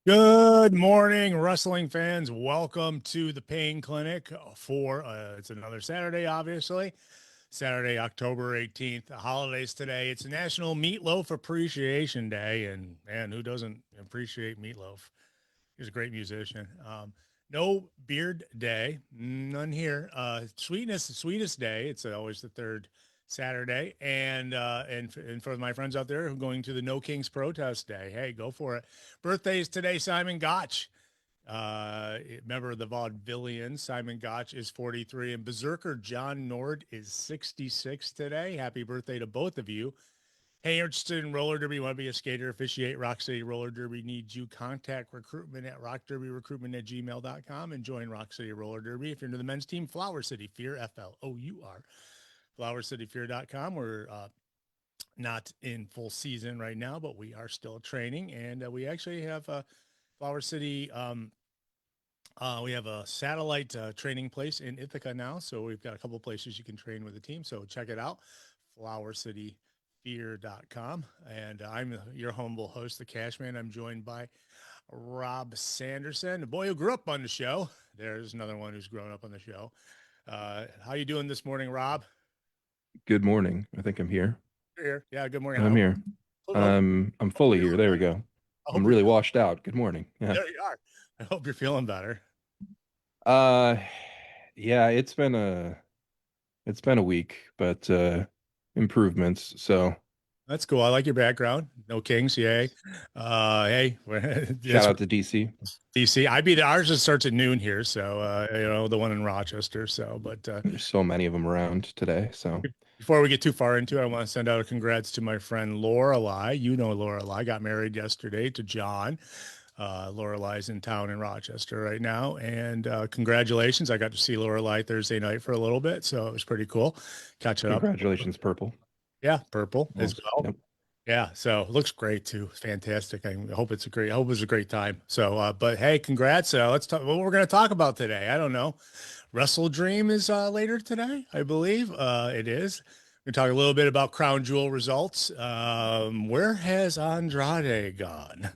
Good morning, wrestling fans. Welcome to the Pain Clinic for it's another Saturday, obviously. Saturday, October 18th. The holidays today. It's National Meatloaf Appreciation Day, and man, who doesn't appreciate Meatloaf? He's a great musician. No Beard Day, none here. Sweetest Day. It's always the third Saturday, and for my friends out there who are going to the No Kings Protest Day, hey, go for it. Birthdays today, Simon Gotch. Member of the Vaudevillians, Simon Gotch is 43, and Berserker John Nord is 66 today. Happy birthday to both of you. Hey, interested in roller derby? Want to be a skater? Officiate Rock City Roller Derby needs you. Contact recruitment at rockderbyrecruitment@gmail.com and join Rock City Roller Derby. If you're into the men's team, Flower City Fear, FLOUR, flowercityfear.com. We're not in full season right now, but we are still training. And we actually have Flower City. We have a satellite training place in Ithaca now. So we've got a couple places you can train with the team. So check it out. flowercityfear.com. And I'm your humble host, the Cashman. I'm joined by Rob Sanderson, the boy who grew up on the show. There's another one who's grown up on the show. How you doing this morning, Rob? Good morning. I think I'm here. You're here. Yeah, good morning. I'm here. I'm Hope fully you're here. feeling There we better. go. I I'm hope you're really feeling washed out. Good morning. Yeah. There you are. I hope you're feeling better. Uh yeah, it's been a week, but improvements. So That's cool. I like your background. No Kings, yay. Hey, shout that's out to DC. DC. I be the ours just starts at noon here, so the one in Rochester. So, but There's so many of them around today. So before we get too far into it, I want to send out a congrats to my friend Lorelei. You know Lorelei got married yesterday to John. Lorelai's in town in Rochester right now, and congratulations! I got to see Lorelei Thursday night for a little bit, so it was pretty cool catching up. congratulations, Purple. Yeah, purple as Yes. well. Yep. Yeah, so it looks great too. Fantastic. I hope it's a great. I hope it was a great time. So, but hey, congrats. Let's talk. What we're going to talk about today. I don't know. Wrestle Dream is later today, I believe. It is. We talk a little bit about Crown Jewel results. Where has Andrade gone?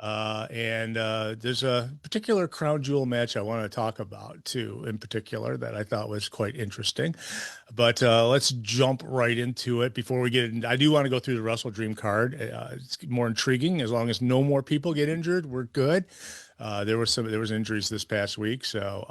And there's a particular Crown Jewel match I want to talk about too, in particular, that I thought was quite interesting. But let's jump right into it before we get in. I do want to go through the Wrestle Dream card. It's more intriguing. As long as no more people get injured, we're good. There was injuries this past week. So,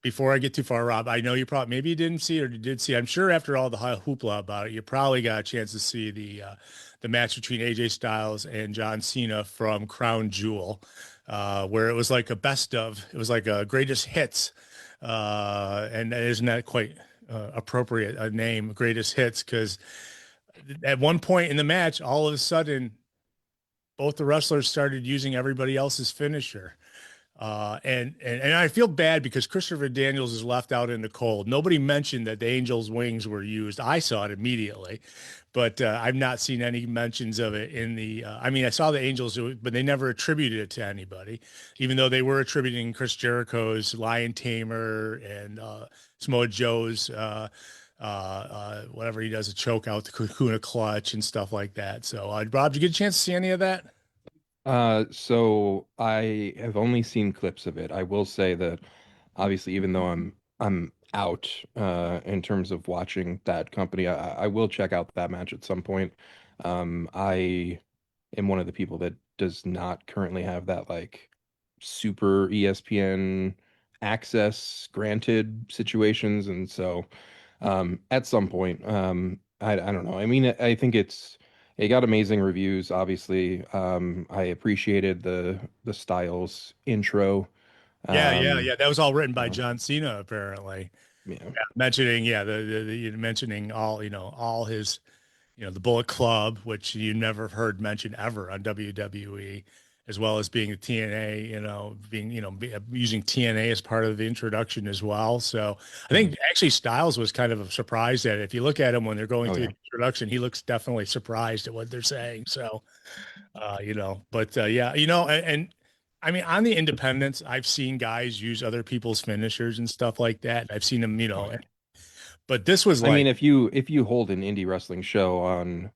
before I get too far, Rob, I know you probably maybe you didn't see or you did see. I'm sure after all the hoopla about it, you probably got a chance to see the match between AJ Styles and John Cena from Crown Jewel, where it was like a best of. It was like a greatest hits, and isn't that quite appropriate a name, greatest hits? Because at one point in the match, all of a sudden, both the wrestlers started using everybody else's finisher. And I feel bad because Christopher Daniels is left out in the cold. Nobody mentioned that the Angels' wings were used. I saw it immediately, but I've not seen any mentions of it in the. I mean, I saw the Angels, but they never attributed it to anybody, even though they were attributing Chris Jericho's Lion Tamer and Samoa Joe's. Whatever he does, a choke out the Kakuna clutch and stuff like that. So, Rob, did you get a chance to see any of that? So I have only seen clips of it. I will say that obviously, even though I'm out in terms of watching that company, I will check out that match at some point. I am one of the people that does not currently have that like super ESPN access granted situations, and so at some point, I don't know. I mean, I think it got amazing reviews, obviously. I appreciated the Styles intro. Yeah, yeah, Um, yeah. That was all written by uh, John Cena, apparently. yeah. Mentioning, yeah, mentioning all, all his, the Bullet Club, which you never heard mentioned ever on WWE, as well as being the TNA, being, using TNA as part of the introduction as well. So I think Mhm. actually Styles was kind of a surprise at it. If you look at him when they're going Oh through yeah. the introduction, he looks definitely surprised at what they're saying. So, but yeah, and I mean, on the independents, I've seen guys use other people's finishers and stuff like that. I've seen them, Oh yeah. but this was I mean, like, if you hold an indie wrestling show on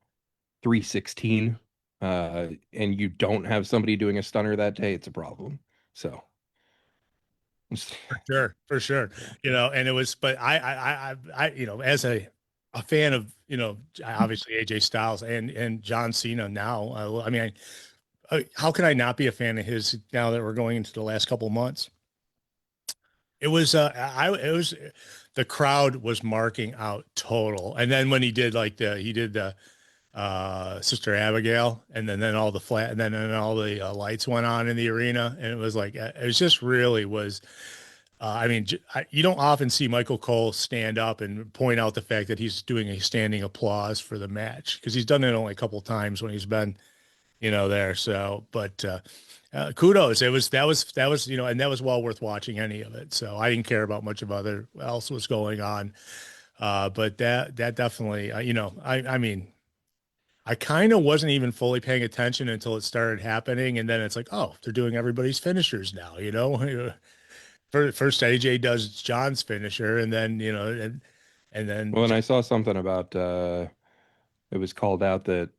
316, and you don't have somebody doing a stunner that day, it's a problem. So, Sure, for sure. And it was, but as a fan of, obviously AJ Styles and John Cena now. I mean, how can I not be a fan of his now that we're going into the last couple of months? It was the crowd was marking out total, and then when he did the Sister Abigail, and then all the flat, and then all the lights went on in the arena, and it was like it was just really was. I mean, you don't often see Michael Cole stand up and point out the fact that he's doing a standing applause for the match because he's done it only a couple times when he's been, there. So, but kudos. That was, and that was well worth watching any of it. So I didn't care about much of other else was going on. But that definitely, I mean, I kind of wasn't even fully paying attention until it started happening, and then it's like, oh, they're doing everybody's finishers now. First AJ does John's finisher, and then and then well, and I saw something about it was called out that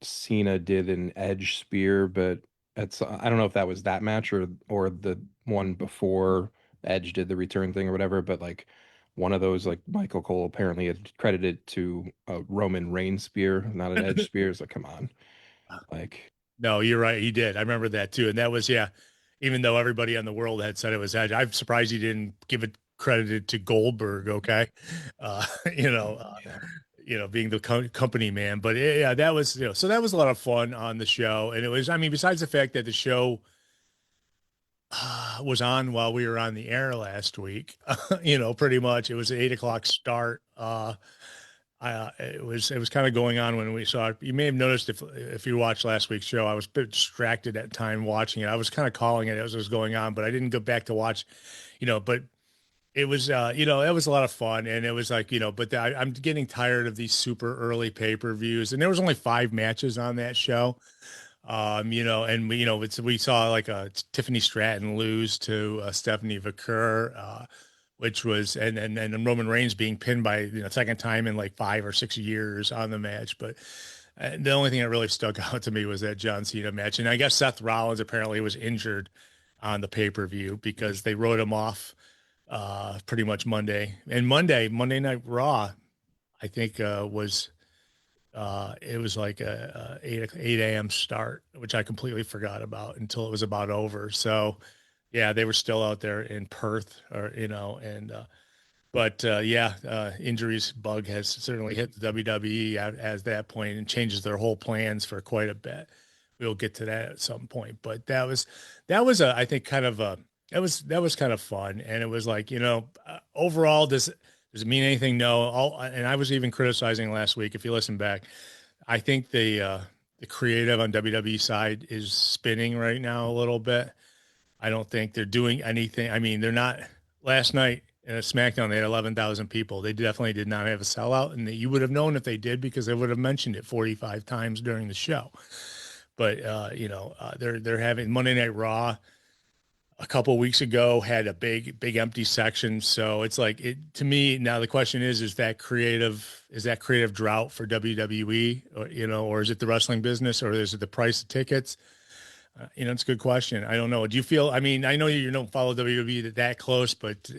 Cena did an edge spear, but I don't know if that was that match or the one before Edge did the return thing or whatever, but like one of those like Michael Cole apparently had credited to a Roman Reigns spear, not an Edge spear. It's like, come on. Like no, you're right, he did. I remember that too, and that was yeah. Even though everybody on the world had said it was Edge, I'm surprised he didn't give it credited to Goldberg. Okay, uh, you know, uh, yeah. being the company man. But yeah, that was so that was a lot of fun on the show, and it was. I mean, besides the fact that the show was on while we were on the air last week, pretty much it was an 8 o'clock start. It was kind of going on when we saw it. You may have noticed if you watched last week's show, I was a bit distracted at time watching it. I was kind of calling it as it was going on, but I didn't go back to watch, but it was it was a lot of fun, and it was like, but I'm getting tired of these super early pay-per-views, and there was only 5 matches on that show. And we saw like Tiffany Stratton lose to Stephanie Vaquer, which was and Roman Reigns being pinned by second time in like 5 or 6 years on the match. But the only thing that really stuck out to me was that John Cena match, and I guess Seth Rollins apparently was injured on the pay-per-view because they wrote him off pretty much Monday. And Monday Night Raw, I think was it was like a 8 a.m. start, which I completely forgot about until it was about over. So yeah, they were still out there in Perth, or and but yeah, injuries bug has certainly hit the WWE as that point and changes their whole plans for quite a bit. We'll get to that at some point, but that was I think kind of a that was kind of fun, and it was like overall does it mean anything? No. And I was even criticizing last week. If you listen back, I think the creative on WWE side is spinning right now a little bit. I don't think they're doing anything. I mean, they're not. Last night in a SmackDown, they had 11,000 people. They definitely did not have a sellout, and you would have known if they did because they would have mentioned it 45 times during the show. But they're having Monday Night Raw a couple of weeks ago had a big empty section. So it's like it to me now. The question is that creative? Is that creative drought for WWE, or is it the wrestling business, or is it the price of tickets? It's a good question. I don't know. Do you feel? I mean, I know you don't follow WWE that close, but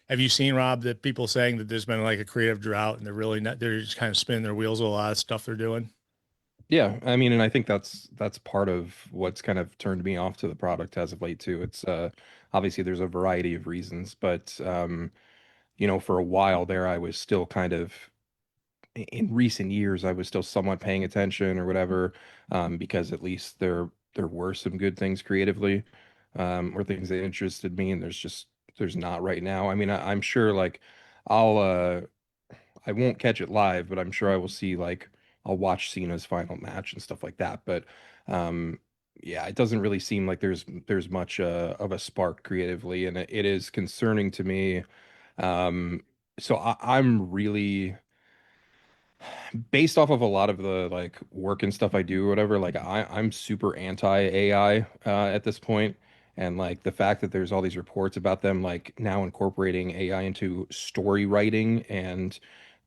have you seen, Rob, that people saying that there's been like a creative drought and they're really not? They're just kind of spinning their wheels with a lot of stuff they're doing. Yeah, I mean, and I think that's part of what's kind of turned me off to the product as of late too. It's obviously there's a variety of reasons, but for a while there I was still kind of in recent years I was still somewhat paying attention or whatever, because at least there were some good things creatively, or things that interested me, and there's not right now. I mean, I'm sure like I'll I won't catch it live, but I'm sure I will see like I'll watch Cena's final match and stuff like that. But um, yeah, it doesn't really seem like there's much of a spark creatively, and it is concerning to me. Um, so I'm really based off of a lot of the like work and stuff I do or whatever. Like I'm super anti AI at this point. And like the fact that there's all these reports about them like now incorporating AI into story writing and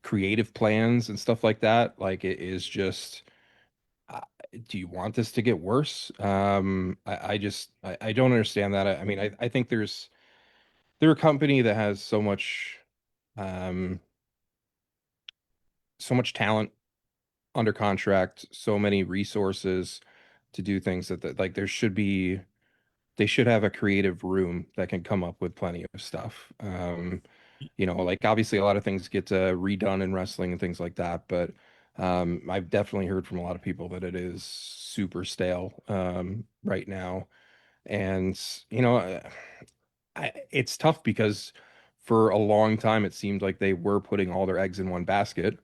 creative plans and stuff like that, like it is just do you want this to get worse? I don't understand that. I mean, I think they're a company that has um, so much talent under contract, so many resources to do things that like they should have a creative room that can come up with plenty of stuff. Like obviously a lot of things get redone in wrestling and things like that, but I've definitely heard from a lot of people that it is super stale right now. And you know, it's tough because for a long time it seemed like they were putting all their eggs in one basket,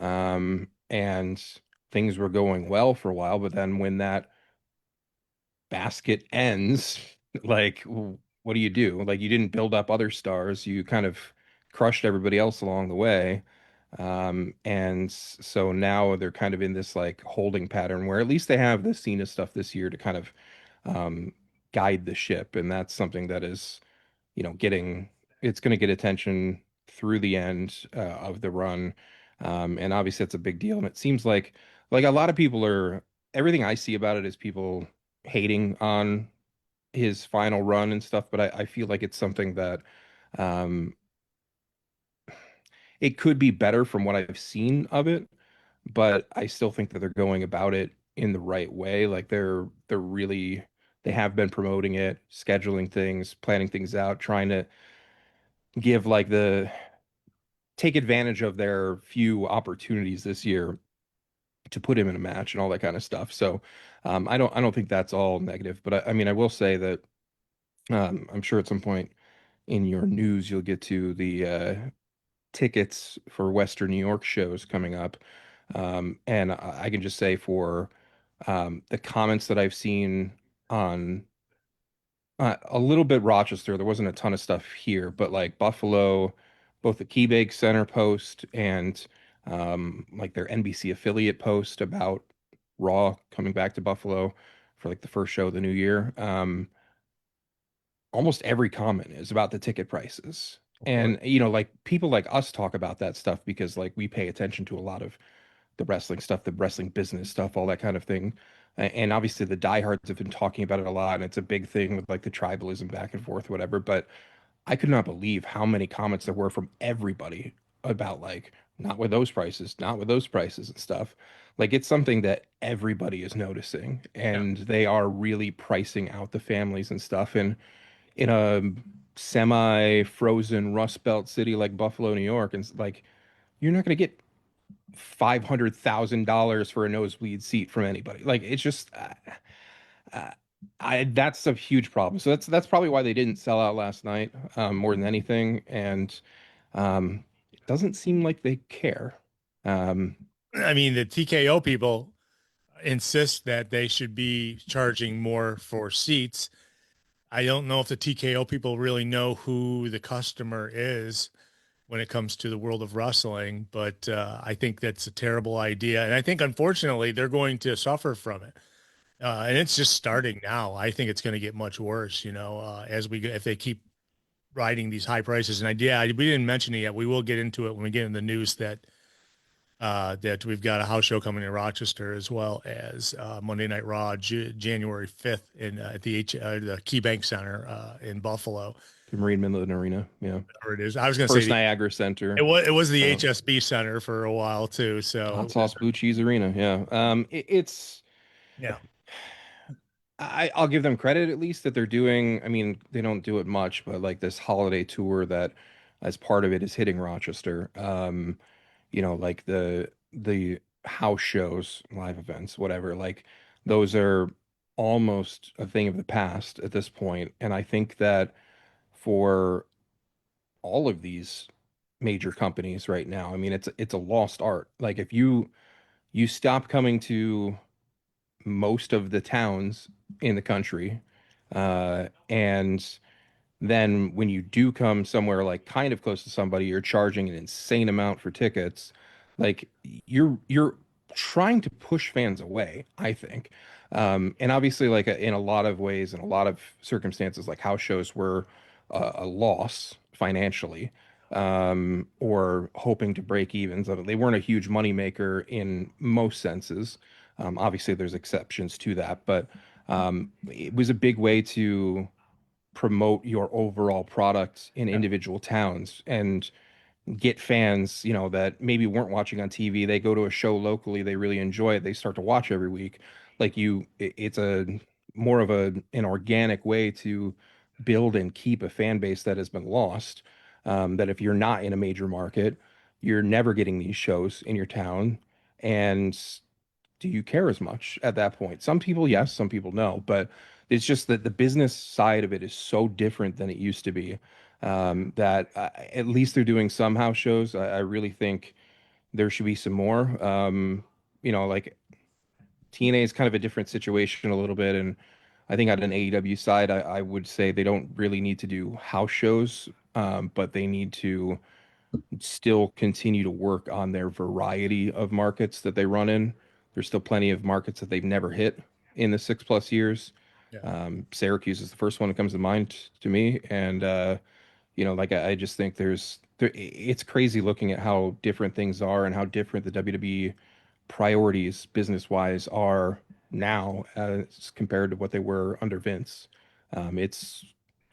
and things were going well for a while. But then when that basket ends, like what do you do? Like you didn't build up other stars, you kind of crushed everybody else along the way. And so now they're kind of in this like holding pattern where at least they have the Cena stuff this year to kind of um, guide the ship, and that's something that is, getting it's going to get attention through the end of the run, and obviously it's a big deal. And it seems like a lot of people are everything I see about it is people hating on his final run and stuff, but I feel like it's something that um, it could be better from what I've seen of it, but I still think that they're going about it in the right way. Like they're really they have been promoting it, scheduling things, planning things out, trying to give like the take advantage of their few opportunities this year to put him in a match and all that kind of stuff. So I don't think that's all negative, but I mean I will say that I'm sure at some point in your news you'll get to the tickets for Western New York shows coming up. And I can just say for the comments that I've seen on a little bit Rochester, there wasn't a ton of stuff here, but like Buffalo, both the KeyBank Center post and like their NBC affiliate post about Raw coming back to Buffalo for like the first show of the new year. Almost every comment is about the ticket prices. Of course. And like people like us talk about that stuff because like we pay attention to a lot of the wrestling stuff, the wrestling business stuff, all that kind of thing. And obviously the diehards have been talking about it a lot, and it's a big thing with like the tribalism back and forth, whatever. But I could not believe how many comments there were from everybody about like not with those prices, not with those prices and stuff. Like it's something that everybody is noticing, Yeah. and they are really pricing out the families and stuff. And in a semi-frozen Rust Belt city like Buffalo, New York, and like you're not going to get $500,000 for a nosebleed seat from anybody. Like it's just, uh, that's a huge problem. So that's probably why they didn't sell out last night, more than anything. And it doesn't seem like they care. Um, I mean, the TKO people insist that they should be charging more for seats. I don't know if the TKO people really know who the customer is when it comes to the world of wrestling, but I think that's a terrible idea. And I think, unfortunately, they're going to suffer from it. And it's just starting now. I think it's going to get much worse, as if they keep riding these high prices. And we didn't mention it yet. We will get into it when we get in the news that we've got a house show coming in Rochester as well as Monday Night Raw, January 5th at the KeyBank Center in Buffalo. Marine Midland Arena, yeah. Whatever it is. I was going to say First Niagara Center. it was the Uh, HSB Center for a while too. Hot So Sauce Blue Cheese Arena, yeah. It's yeah, I'll give them credit at least that they're doing. I mean, they don't do it much, but like this holiday tour that, as part of it, is hitting Rochester. Like the house shows, live events, whatever. Like those are almost a thing of the past at this point. And I think that for all of these major companies right now, I mean, it's a lost art. Like if you stop coming to most of the towns in the country. And then when you do come somewhere like kind of close to somebody, you're charging an insane amount for tickets. Like you're trying to push fans away, I think. And obviously, like in a lot of ways, in a lot of circumstances, like house shows were a loss financially, or hoping to break even. So they weren't a huge moneymaker in most senses. Obviously, there's exceptions to that, but it was a big way to promote your overall product in Yeah. individual towns and get fans, that maybe weren't watching on TV. They go to a show locally, they really enjoy it, they start to watch every week. Like it's a more of an organic way to build and keep a fan base that has been lost. That if you're not in a major market, you're never getting these shows in your town. And do you care as much at that point? Some people, yes, some people, no. But it's just that the business side of it is so different than it used to be. That at least they're doing some house shows. I really think there should be some more. Like TNA is kind of a different situation a little bit, and I think on an AEW side, I would say they don't really need to do house shows, but they need to still continue to work on their variety of markets that they run in. There's still plenty of markets that they've never hit in the 6+ years. Yeah. Syracuse is the first one that comes to mind to me, and like I just think it's crazy looking at how different things are and how different the WWE priorities business wise are now as compared to what they were under Vince.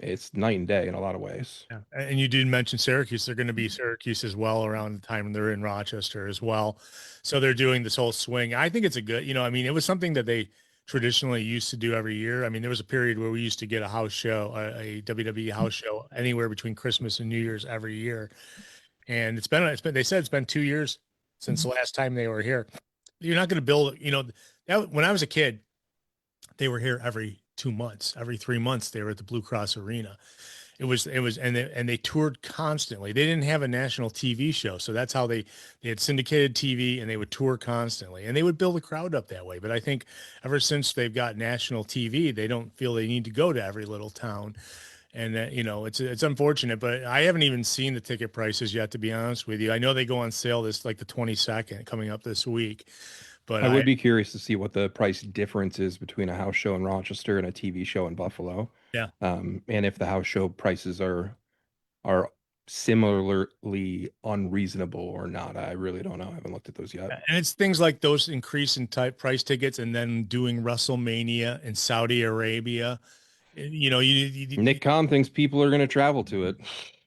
It's night and day in a lot of ways. Yeah. And you did mention Syracuse. They're going to be Syracuse as well around the time they're in Rochester as well. So they're doing this whole swing. I think it's a good, I mean, it was something that they traditionally used to do every year. I mean, there was a period where we used to get a house show, a WWE house show anywhere between Christmas and New Year's every year. And they said it's been 2 years since the last time they were here. You're not going to build, when I was a kid, they were here every 2 months, every 3 months, they were at the Blue Cross Arena. And they toured constantly. They didn't have a national TV show, so that's how they had syndicated TV, and they would tour constantly, and they would build a crowd up that way. But I think ever since they've got national TV, they don't feel they need to go to every little town, and it's unfortunate. But I haven't even seen the ticket prices yet, to be honest with you. I know they go on sale this like the 22nd coming up this week, but I would be curious to see what the price difference is between a house show in Rochester and a TV show in Buffalo. yeah. And if the house show prices are similarly unreasonable or not. I really don't know. I haven't looked at those yet. And it's things like those increase in type price tickets, and then doing WrestleMania in Saudi Arabia. Nick Khan thinks people are going to travel to it,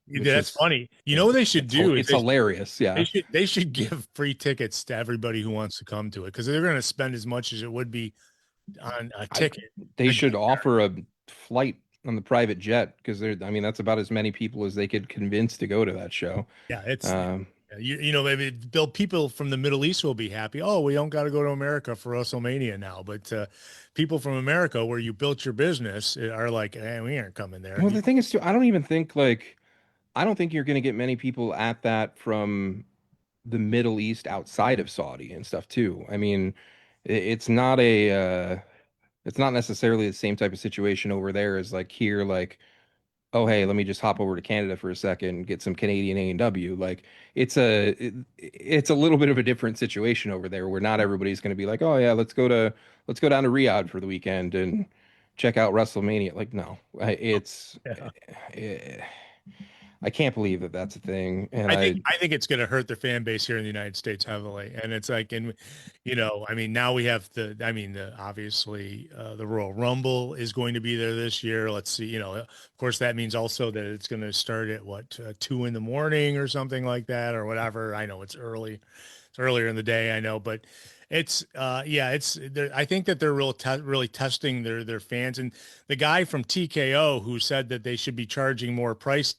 which that's is funny. What they should do is it's hilarious. Yeah, they should give free tickets to everybody who wants to come to it, because they're going to spend as much as it would be on a ticket. they should offer a flight on the private jet because I mean, that's about as many people as they could convince to go to that show. Yeah, it's Um, maybe Bill, people from the Middle East will be happy. Oh, we don't got to go to America for WrestleMania now, but people from America, where you built your business, are like, we aren't coming there. well, the thing is, too, I don't think you're going to get many people at that from the Middle East outside of Saudi and stuff too. I mean, it's not it's not necessarily the same type of situation over there as like here, like, oh, hey, let me just hop over to Canada for a second, get some Canadian A&W. Like it's a little bit of a different situation over there where not everybody's going to be like, oh yeah, let's go down to Riyadh for the weekend and check out WrestleMania. Like, no, Yeah. eh, I can't believe that that's a thing. And I think it's going to hurt the fan base here in the United States heavily, and it's like, and I mean, now we have obviously the Royal Rumble is going to be there this year. Let's see, of course, that means also that it's going to start at 2 in the morning or something like that, or whatever. I know it's early, it's earlier in the day, I know, but it's I think that they're really testing their fans, and the guy from TKO who said that they should be charging more price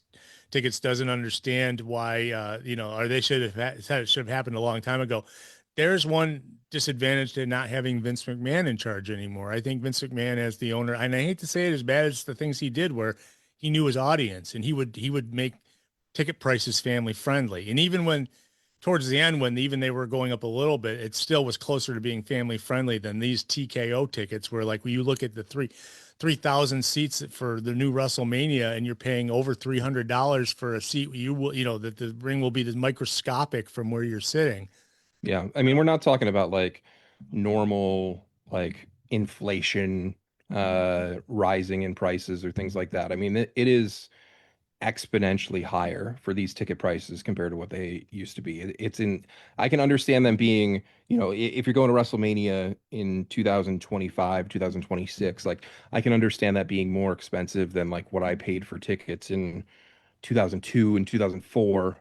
tickets doesn't understand why or they should have happened a long time ago. There's one disadvantage to not having Vince McMahon in charge anymore. I think Vince McMahon as the owner, and I hate to say it as bad as the things he did, where he knew his audience and he would make ticket prices family friendly. And even when towards the end, when even they were going up a little bit, it still was closer to being family friendly than these TKO tickets, where like when you look at the 3,000 seats for the new WrestleMania, and you're paying over $300 for a seat, that the ring will be this microscopic from where you're sitting. yeah, I mean, we're not talking about like normal like inflation rising in prices or things like that. I mean, it is exponentially higher for these ticket prices compared to what they used to be. It's in, I can understand them being, if you're going to WrestleMania in 2025, 2026, like I can understand that being more expensive than like what I paid for tickets in 2002 and 2004.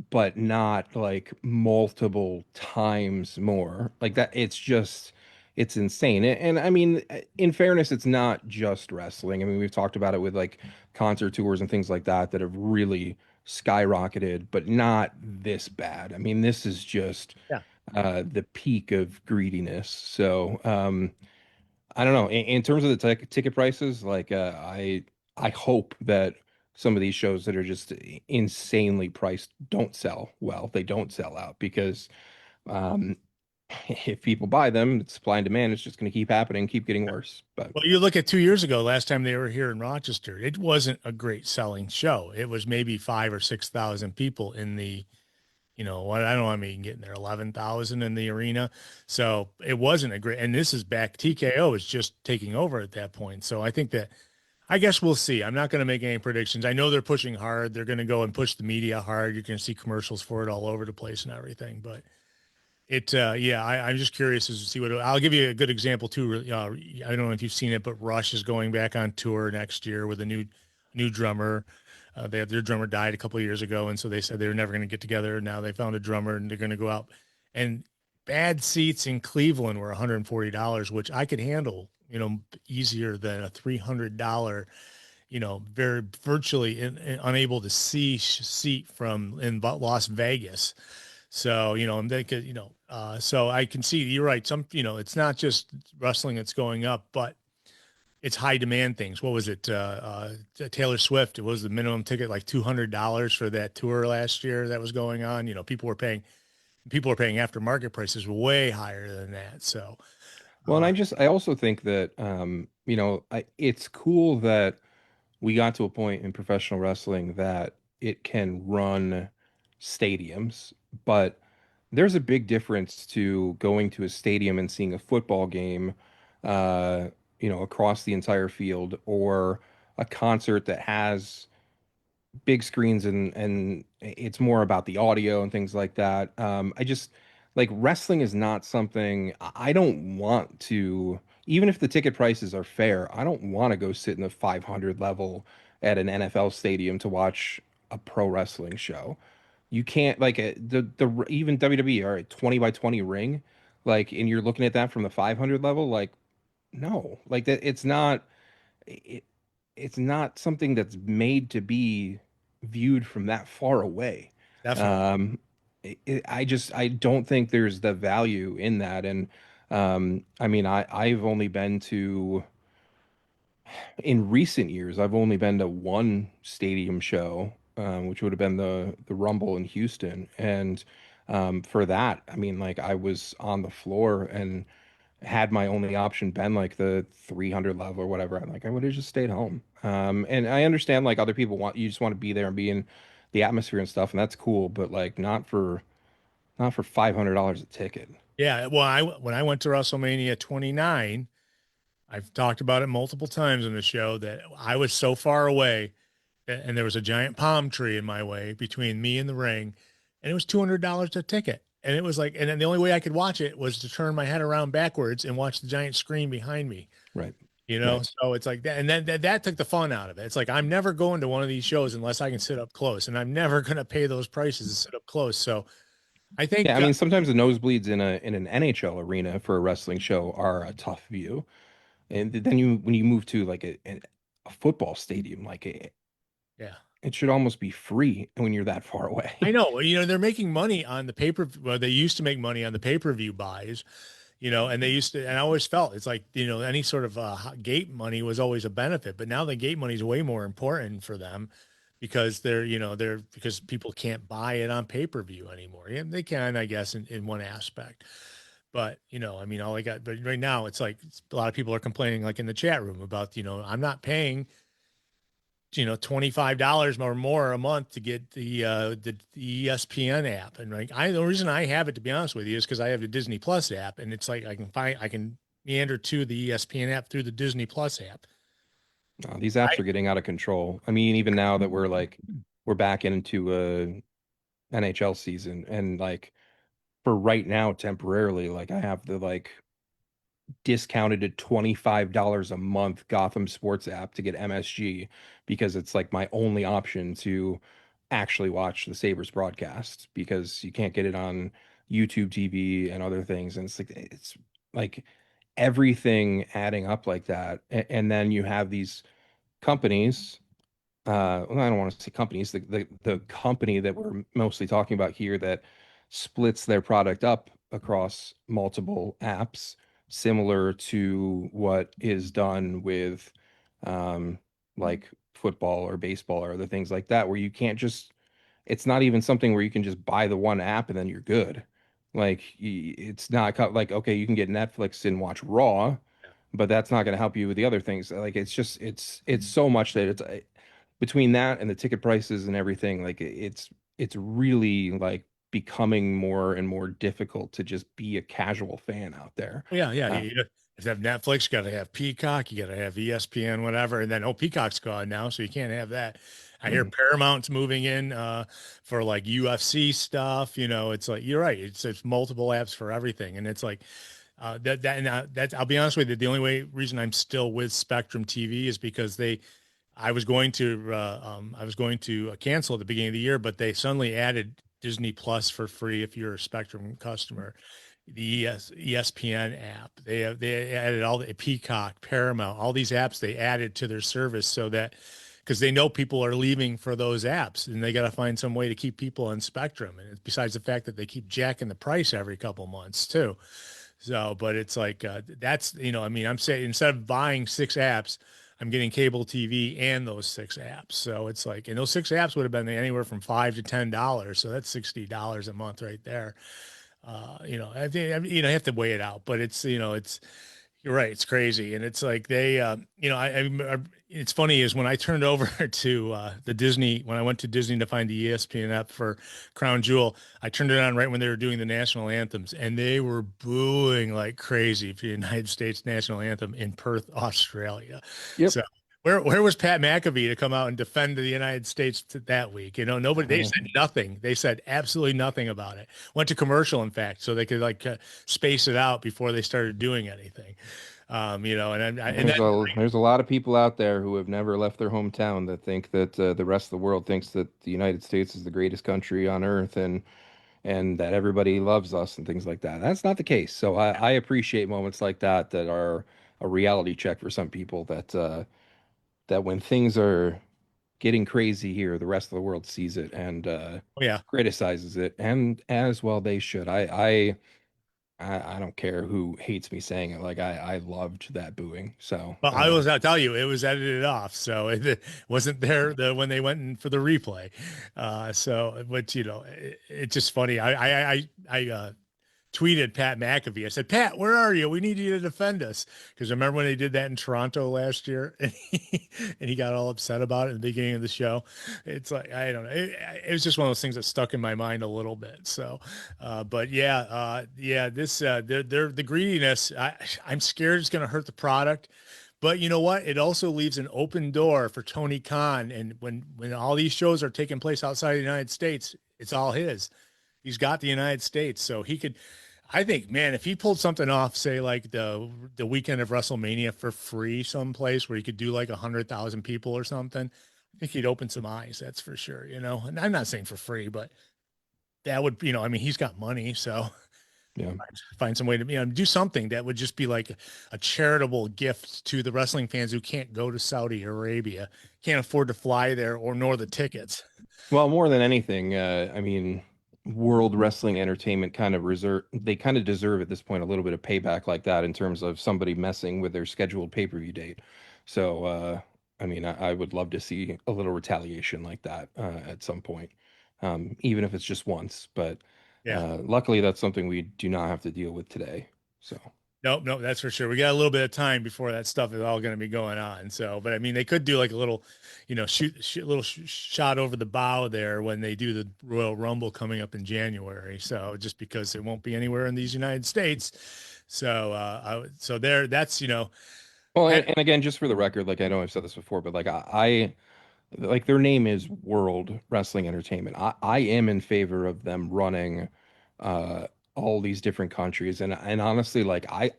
But not like multiple times more like that. It's insane. And I mean, in fairness, it's not just wrestling. I mean, we've talked about it with like concert tours and things like that that have really skyrocketed, but not this bad. I mean, this is just Yeah. the peak of greediness. So, I don't know. In terms of the ticket prices, like I hope that some of these shows that are just insanely priced don't sell well. They don't sell out because um, if people buy them, it's supply and demand. It's just going to keep happening, keep getting worse. But Well, you look at 2 years ago, last time they were here in Rochester, it wasn't a great selling show. It was maybe 5 or 6 thousand people in the, what I don't know, I mean, getting there 11,000 in the arena. So it wasn't a great, and this is back. TKO is just taking over at that point. So I think that, I guess we'll see. I'm not going to make any predictions. I know they're pushing hard. They're going to go and push the media hard. You're going to see commercials for it all over the place and everything. But yeah, I'm just curious as to see what I'll give you a good example too. I don't know if you've seen it, but Rush is going back on tour next year with a new drummer. Their drummer died a couple of years ago, and so they said they were never going to get together. Now they found a drummer, and they're going to go out. And bad seats in Cleveland were $140, which I could handle, easier than a $300, very virtually unable to see seat from in Las Vegas. So, and they could, so I can see you're right. It's not just wrestling that's going up, but it's high demand things. What was it? Taylor Swift, it was the minimum ticket, like $200 for that tour last year that was going on. People were paying aftermarket prices way higher than that. So, well, and uh, I also think that it's cool that we got to a point in professional wrestling that it can run stadiums, but there's a big difference to going to a stadium and seeing a football game, uh, across the entire field, or a concert that has big screens and it's more about the audio and things like that. I just like wrestling is not something I don't want to, even if the ticket prices are fair, I don't want to go sit in the 500 level at an NFL stadium to watch a pro wrestling show. You can't like the even WWE, all right, 20 by 20 ring, like, and you're looking at that from the 500 level, like, no, like that, it, it's not something that's made to be viewed from that far away. definitely. Um, I don't think there's the value in that. And I mean, I've only been to in recent years, I've only been to one stadium show, which would have been the Rumble in Houston. And for that, I mean, like I was on the floor and had my only option been like the 300 level or whatever, I would have just stayed home. And I understand like other people want you just want to be there and be in the atmosphere and stuff, and that's cool, but like not for $500 a ticket. Yeah. Well, when I went to WrestleMania 29, I've talked about it multiple times on the show that I was so far away and there was a giant palm tree in my way between me and the ring, and it was $200 a ticket. And it was like, and then the only way I could watch it was to turn my head around backwards and watch the giant screen behind me. Right. You know, Right. so it's like that, and then that took the fun out of it. It's like I'm never going to one of these shows unless I can sit up close, and I'm never going to pay those prices to sit up close. So I Yeah, think, I mean sometimes the nosebleeds in an NHL arena for a wrestling show are a tough view. And then when you move to like a football stadium, like yeah, it should almost be free when you're that far I away. know. They're making money on the paper. Well, they used to make money on the pay-per-view buys, and they used to, and I always felt it's like, any sort of gate money was always a benefit, but now the gate money is way more important for them because because people can't buy it on pay-per-view anymore. Yeah, they can, I guess, in one aspect, but I mean, all I got, but right now it's like a lot of people are complaining, like in the chat room about, I'm not paying $25 or more a month to get the ESPN app. And like the reason I have it, to be honest with you, is because I have the Disney Plus app, and it's like I can meander to the ESPN app through the Disney Plus app. These apps are getting out of control. I mean, even now that we're back into a NHL season, and like for right now, temporarily, like I have the like discounted at $25 a month Gotham Sports app to get MSG because it's like my only option to actually watch the Sabres broadcast because you can't get it on YouTube TV and other things. And it's like everything adding up like that. And then you have these companies, well, I don't want to say companies, the company that we're mostly talking about here that splits their product up across multiple apps, similar to what is done with um, like football or baseball or other things like that, where you can't just, it's not even something where you can just buy the one app and then you're good. Like it's not like, okay, you can get Netflix and watch Raw, but that's not going to help you with the other things. Like it's just it's so much that it's between that and the ticket prices and everything, like it's really like becoming more and more difficult to just be a casual fan out there. Yeah, yeah. Uh, You have to have Netflix, you got to have Peacock, you got to have ESPN, whatever, and then Peacock's gone now, so you can't have that. I hear mm, Paramount's moving in for like UFC stuff. It's like you're right. It's multiple apps for everything, and it's like that's. I'll be honest with you. The only reason I'm still with Spectrum TV is because I was going to cancel at the beginning of the year, but they suddenly added Disney Plus for free if you're a Spectrum customer. The ESPN app, they added all the Peacock, Paramount, all these apps they added to their service so that because they know people are leaving for those apps and they got to find some way to keep people on Spectrum. And besides the fact that they keep jacking the price every couple months too. So, but it's like that's I mean, I'm saying instead of buying six apps, I'm getting cable TV and those six apps. So it's like, and those six apps would have been anywhere from $5 to $10. So that's $60 a month right there. I think you have to weigh it out, but it's you're right. It's crazy. And it's like it's funny is when I turned over to the Disney, when I went to Disney to find the ESPN app for Crown Jewel, I turned it on right when they were doing the national anthems and they were booing like crazy for the United States national anthem in Perth, Australia. yep. So where was Pat McAfee to come out and defend the United States that week? Nobody, they Uh, said nothing. They said absolutely nothing about it. Went to commercial, in fact, so they could like space it out before they started doing anything. And then there's a lot of people out there who have never left their hometown that think that the rest of the world thinks that the United States is the greatest country on earth and that everybody loves us and things like that. That's not the case. So I appreciate moments like that that are a reality check for some people that when things are getting crazy here, the rest of the world sees it and oh, yeah. criticizes it, and as well they should. I don't care who hates me saying it. Like I loved that booing. So Well, I'll tell you, it was edited off, so it wasn't there when they went in for the replay. But it's just funny. I tweeted Pat McAfee. I said, Pat, where are you? We need you to defend us. Because remember when they did that in Toronto last year, and he got all upset about it at the beginning of the show. It's like I don't know. It was just one of those things that stuck in my mind a little bit. So, but yeah. This they're the greediness. I'm scared it's going to hurt the product. But you know what? It also leaves an open door for Tony Khan. And when all these shows are taking place outside of the United States, it's all his. He's got the United States, so he could. I think, man, if he pulled something off, say like the weekend of WrestleMania for free, someplace where he could do like 100,000 people or something, I think he'd open some eyes. That's for sure. And I'm not saying for free, but that would, I mean, he's got money, so yeah. find some way to, do something that would just be like a charitable gift to the wrestling fans who can't go to Saudi Arabia, can't afford to fly there or nor the tickets. Well, more than anything, I mean, World Wrestling Entertainment they kind of deserve at this point a little bit of payback like that in terms of somebody messing with their scheduled pay-per-view date. So, I mean, I would love to see a little retaliation like that at some point, even if it's just once. But Yeah. luckily, that's something we do not have to deal with today. So, Nope, nope, that's for sure. We got a little bit of time before that stuff is all going to be going on. So, but I mean, they could do like a little, little shot over the bow there when they do the Royal Rumble coming up in January. So, just because it won't be anywhere in these United States. So, so there, that's Well, I, and again, just for the record, like I know I've said this before, but like like their name is World Wrestling Entertainment. I am in favor of them running uh all these different countries, and honestly, like I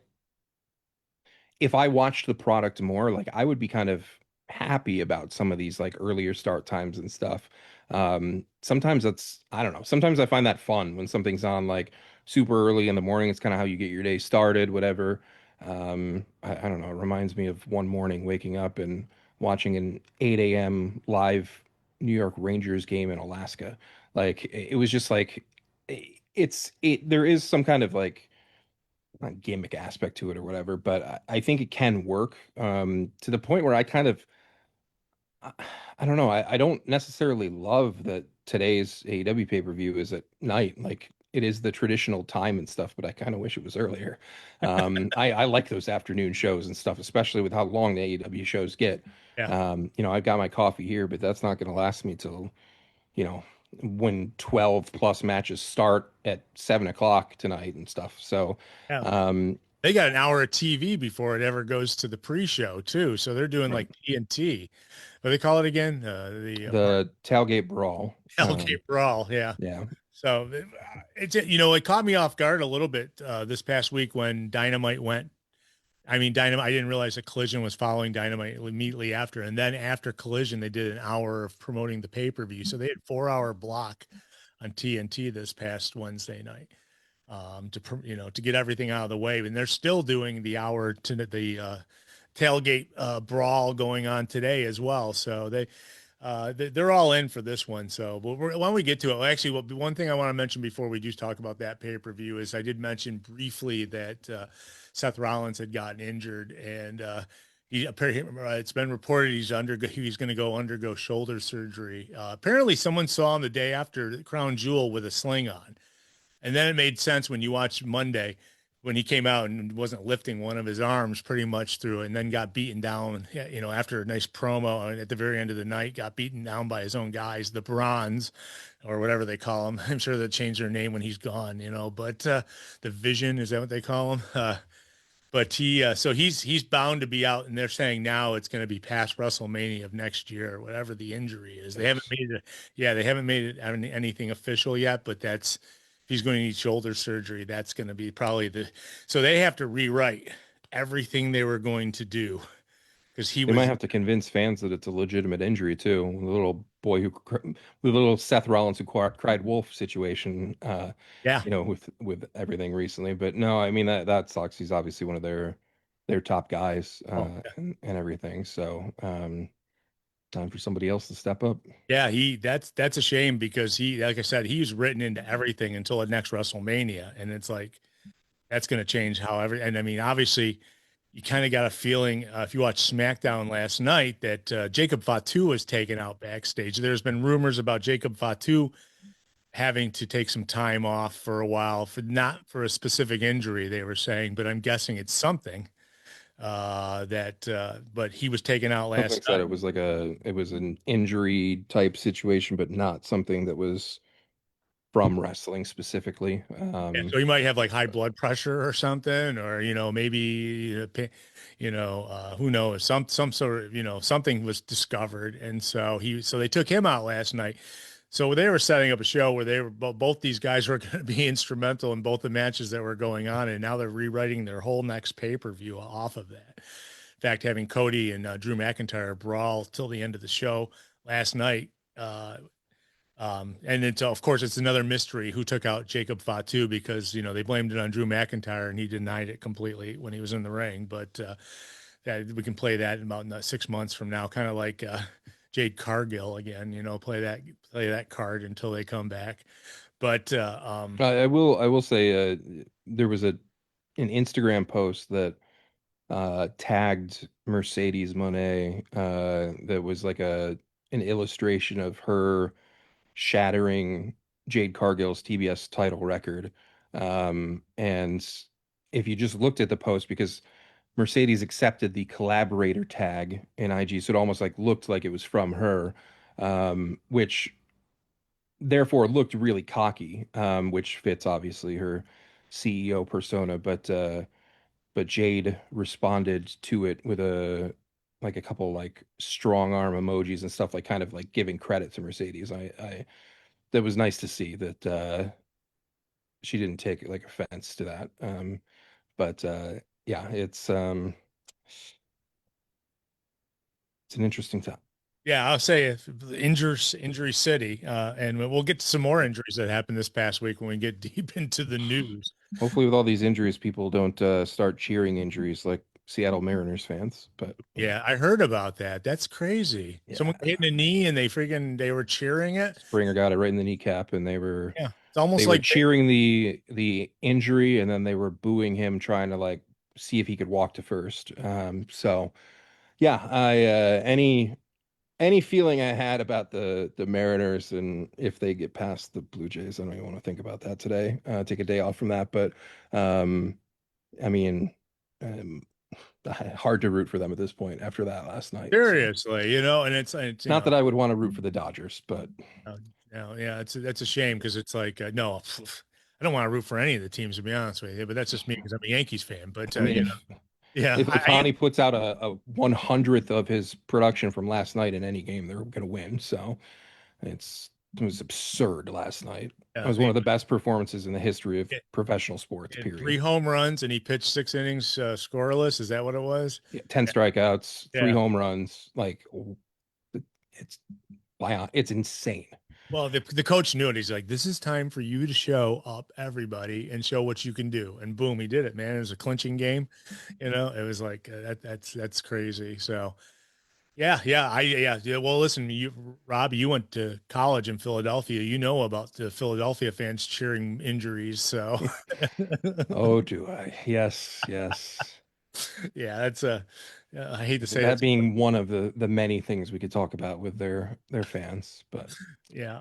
if I watched the product more, like I would be kind of happy about some of these like earlier start times and stuff. Sometimes that's, I don't know. Sometimes I find that fun when something's on like super early in the morning. It's kind of how you get your day started, whatever. I don't know. It reminds me of one morning waking up and watching an 8 a.m. live New York Rangers game in Alaska. Like it was just like there is some kind of like not gimmick aspect to it or whatever, but I think it can work to the point where I kind of I, I don't know. I don't necessarily love that today's AEW pay-per-view is at night. Like it is the traditional time and stuff, but I kind of wish it was earlier. I like those afternoon shows and stuff, especially with how long the AEW shows get. yeah. I've got my coffee here, but that's not going to last me till, you know, when 12 plus matches start at 7 o'clock tonight and stuff. So, Yeah. um, They got an hour of TV before it ever goes to the pre-show too. So they're doing right. like TNT. What do they call it again? The The tailgate brawl. Hellgate Brawl. Yeah. Yeah. So it caught me off guard a little bit this past week when Dynamite went. I mean, Dynamite. I didn't realize that Collision was following Dynamite immediately after, and then after Collision, they did an hour of promoting the pay-per-view. So they had 4 hour block on TNT this past Wednesday night to get everything out of the way, and they're still doing the hour to the tailgate brawl going on today as well. So they're all in for this one. So why don't we get to it? Well, actually, one thing I want to mention before we do talk about that pay per view is I did mention briefly that Seth Rollins had gotten injured, and it's been reported he's going to go undergo shoulder surgery. Apparently, someone saw him the day after Crown Jewel with a sling on, and then it made sense when you watched Monday when he came out and wasn't lifting one of his arms pretty much through it, and then got beaten down, after a nice promo at the very end of the night, got beaten down by his own guys, the Bronze or whatever they call them. I'm sure they'll change their name when he's gone, but the Vision, is that what they call him? But so he's bound to be out, and they're saying now it's going to be past WrestleMania of next year, whatever the injury is. They haven't Yikes. made it, yeah, they haven't made it anything official yet, but that's if he's going to need shoulder surgery, that's going to be probably so they have to rewrite everything they were going to do because he They might was, have to convince fans that it's a legitimate injury too. The little boy the little Seth Rollins who cried wolf situation, yeah, with everything recently. But no, I mean that sucks. He's obviously one of their top guys, oh, and everything. So, time for somebody else to step up. yeah, that's a shame because like I said, he was written into everything until the next WrestleMania, and it's like that's going to change however. And I mean, obviously, you kind of got a feeling if you watched SmackDown last night that Jacob Fatu was taken out backstage. There's been rumors about Jacob Fatu having to take some time off for a while for not for a specific injury they were saying, but I'm guessing it's something but he was taken out Something last said night. it was an injury type situation, but not something that was from wrestling specifically. Yeah, so he might have like high blood pressure or something, or maybe who knows, some sort of something was discovered, and so they took him out last night. So they were setting up a show where they were both these guys were going to be instrumental in both the matches that were going on, and now they're rewriting their whole next pay-per-view off of that. In fact, having Cody and Drew McIntyre brawl till the end of the show last night. And it's of course it's another mystery who took out Jacob Fatu because they blamed it on Drew McIntyre and he denied it completely when he was in the ring. But that we can play that in about 6 months from now, kind of like Jade Cargill again. Play that card until they come back. But I will say there was an Instagram post that tagged Mercedes Moné that was like an illustration of her shattering Jade Cargill's TBS title record. And if you just looked at the post, because Mercedes accepted the collaborator tag in IG, so it almost like looked like it was from her, which therefore looked really cocky, which fits obviously her CEO persona. But but Jade responded to it with a couple like strong arm emojis and stuff, like kind of like giving credit to Mercedes. I that was nice to see that she didn't take like offense to that. But yeah, it's an interesting time. Yeah, I'll say if injury city, and we'll get to some more injuries that happened this past week when we get deep into the news. Hopefully, with all these injuries, people don't start cheering injuries like Seattle Mariners fans. But Yeah, I heard about that. That's crazy. Someone yeah, hitting a knee and they were cheering it. Springer got it right in the kneecap, and they were Yeah, it's almost they were like cheering the injury, and then they were booing him, trying to like see if he could walk to first. So yeah, I any feeling I had about the Mariners and if they get past the Blue Jays, I don't even want to think about that today. Take a day off from that, but um, I mean, um, hard to root for them at this point after that last night. So seriously, and it's not that I would want to root for the Dodgers, but uh, yeah, that's a shame because it's like no, I don't want to root for any of the teams to be honest with you, but that's just me because I'm a Yankees fan. But I mean, yeah, if Otani puts out a 100th of his production from last night in any game, they're going to win. So it was absurd last night. It yeah, was one of the best performances in the history of he professional sports, had three period. home runs and he pitched 6 innings scoreless. Is that what it was? Yeah, 10 strikeouts, three Yeah. home runs. Like it's it's insane. Well, the coach knew it. He's like, "This is time for you to show up, everybody, and show what you can do." And boom, he did it, man. It was a clinching game. It was like that's crazy. So yeah. Well, listen, Rob, you went to college in Philadelphia. You know about the Philadelphia fans cheering injuries. So Oh, do I? Yes, yes. yeah, that's a. I hate to say That that's being one of the many things we could talk about with their fans, but yeah.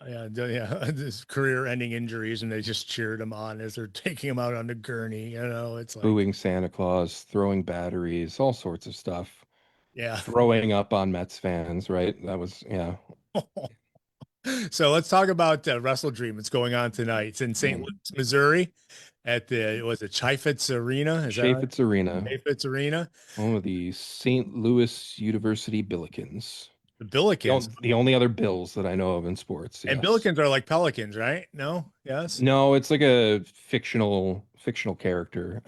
This career-ending injuries, and they just cheered him on as they're taking him out on the gurney. It's like booing Santa Claus, throwing batteries, all sorts of stuff, yeah. throwing up on Mets fans, right? That was yeah. So let's talk about Wrestle Dream. It's going on tonight. It's in St. Man, Louis, Missouri, at the was it Chaifetz Arena? Is that right? Chaifetz Arena, Chaifetz Arena. home of the St. Louis University Billikens. The Billikens. The only other Bills that I know of in sports, And yes. Billikens are like pelicans, right? No? Yes. No, it's like a fictional character.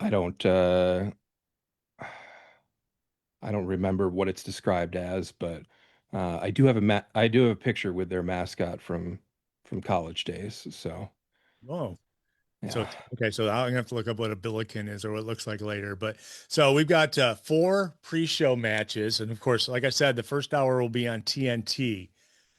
I don't I don't remember what it's described as, but I do have a picture with their mascot from college days. So Whoa. So yeah, okay, so I'm gonna have to look up what a billiken is or what it looks like later. But so we've got four pre-show matches, and of course, like I said, the first hour will be on TNT.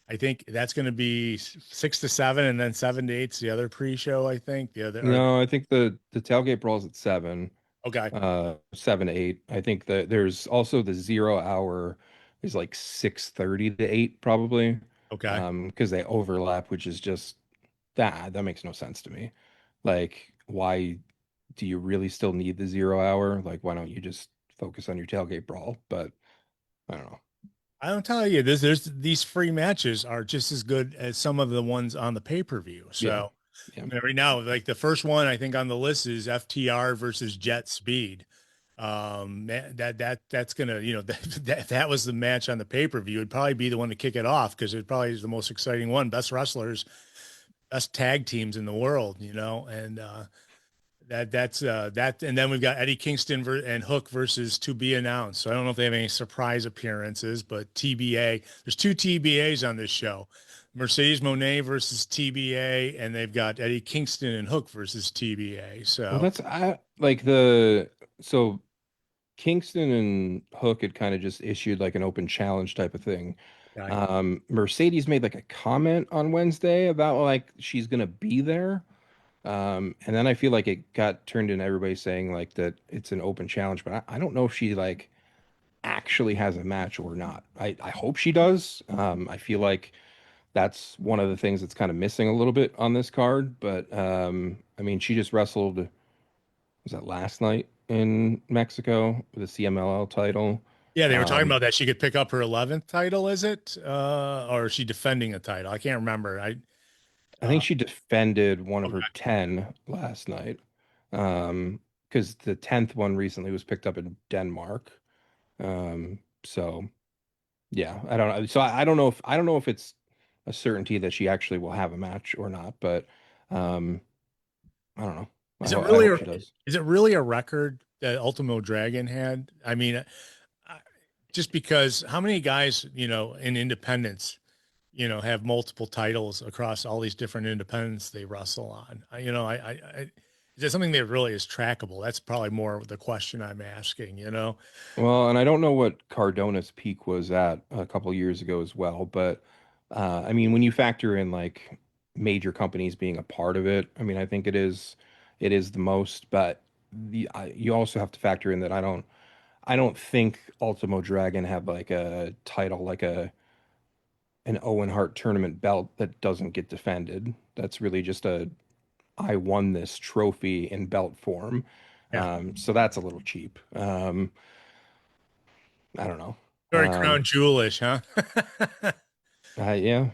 I think that's going to be 6 to 7, and then 7 to 8's the other pre-show. I think the other. Or, no, I think the tailgate brawl's at 7, okay, 7 to 8. I think that there's also the 0 hour is like 6:30 to 8 probably, okay. because they overlap, which is just that makes no sense to me. Like, why do you really still need the 0 hour? Like, why don't you just focus on your tailgate brawl? But I don't know. I don't tell you this. There's these free matches are just as good as some of the ones on the pay-per-view. Yeah, So yeah. right now, like the first one I think on the list is FTR versus Jet Speed. That's gonna that was the match on the pay-per-view. It'd probably be the one to kick it off because it probably is the most exciting one. Best wrestlers, best tag teams in the world. And that, and then we've got Eddie Kingston and Hook versus to be announced. So I don't know if they have any surprise appearances, but TBA. There's two TBAs on this show: Mercedes Monet versus TBA, and they've got Eddie Kingston and Hook versus TBA. Well, So that's I like the so Kingston and Hook had kind of just issued like an open challenge type of thing. okay, Mercedes made like a comment on Wednesday about like she's gonna be there. And then I feel like it got turned into everybody saying like that it's an open challenge, but I don't know if she like actually has a match or not. I hope she does. I feel like that's one of the things that's kind of missing a little bit on this card. But I mean, she just wrestled, was that last night in Mexico with the CMLL title? yeah, they were talking Um, about that she could pick up her 11th title. Is it, or is she defending a title? I can't remember. I think Uh, she defended one of her okay, 10 last night. Um, because the 10th one recently was picked up in Denmark. So yeah, I don't know. So I don't know if it's a certainty that she actually will have a match or not, but um, I don't know. Is it I really hope a, she does. is it really a record that Ultimo Dragon had? I mean, I- just because how many guys, in independence, have multiple titles across all these different independents they wrestle on. Is that something that really is trackable? That's probably more of the question I'm asking. Well, and I don't know what Cardona's peak was at a couple years ago as well, but I mean, when you factor in like major companies being a part of it, I mean, I think it is the most, but you also have to factor in that I don't think Ultimo Dragon had like a title like an Owen Hart tournament belt that doesn't get defended. That's really just a I won this trophy in belt form. Yeah. So that's a little cheap. I don't know. Very crown jewelish, huh? Yeah,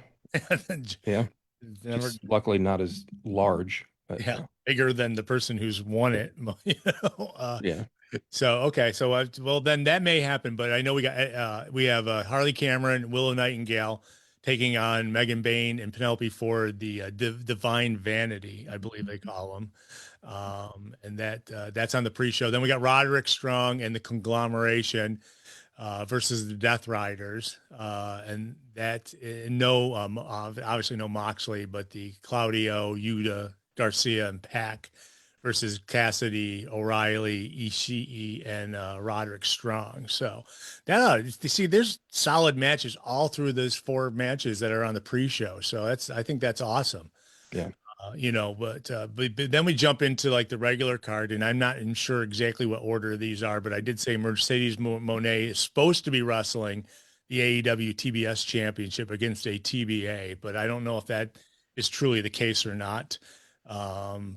yeah. Never, Just luckily not as large, but yeah, bigger than the person who's won it. you know. yeah. So okay, so well then that may happen, but I know we have Harley Cameron, Willow Nightingale taking on Megan Bain and Penelope Ford, the Divine Vanity, I believe they call them, and that's on the pre-show. Then we got Roderick Strong and the Conglomeration versus the Death Riders, and that no, obviously no Moxley, but the Claudio, Yuta, Garcia, and Pac versus Cassidy, O'Reilly, Ishii, and Roderick Strong. So that you see, there's solid matches all through those four matches that are on the pre-show. So I think that's awesome. Yeah. But then we jump into like the regular card, and I'm not sure exactly what order these are, but I did say Mercedes Monet is supposed to be wrestling the AEW TBS Championship against a TBA, but I don't know if that is truly the case or not.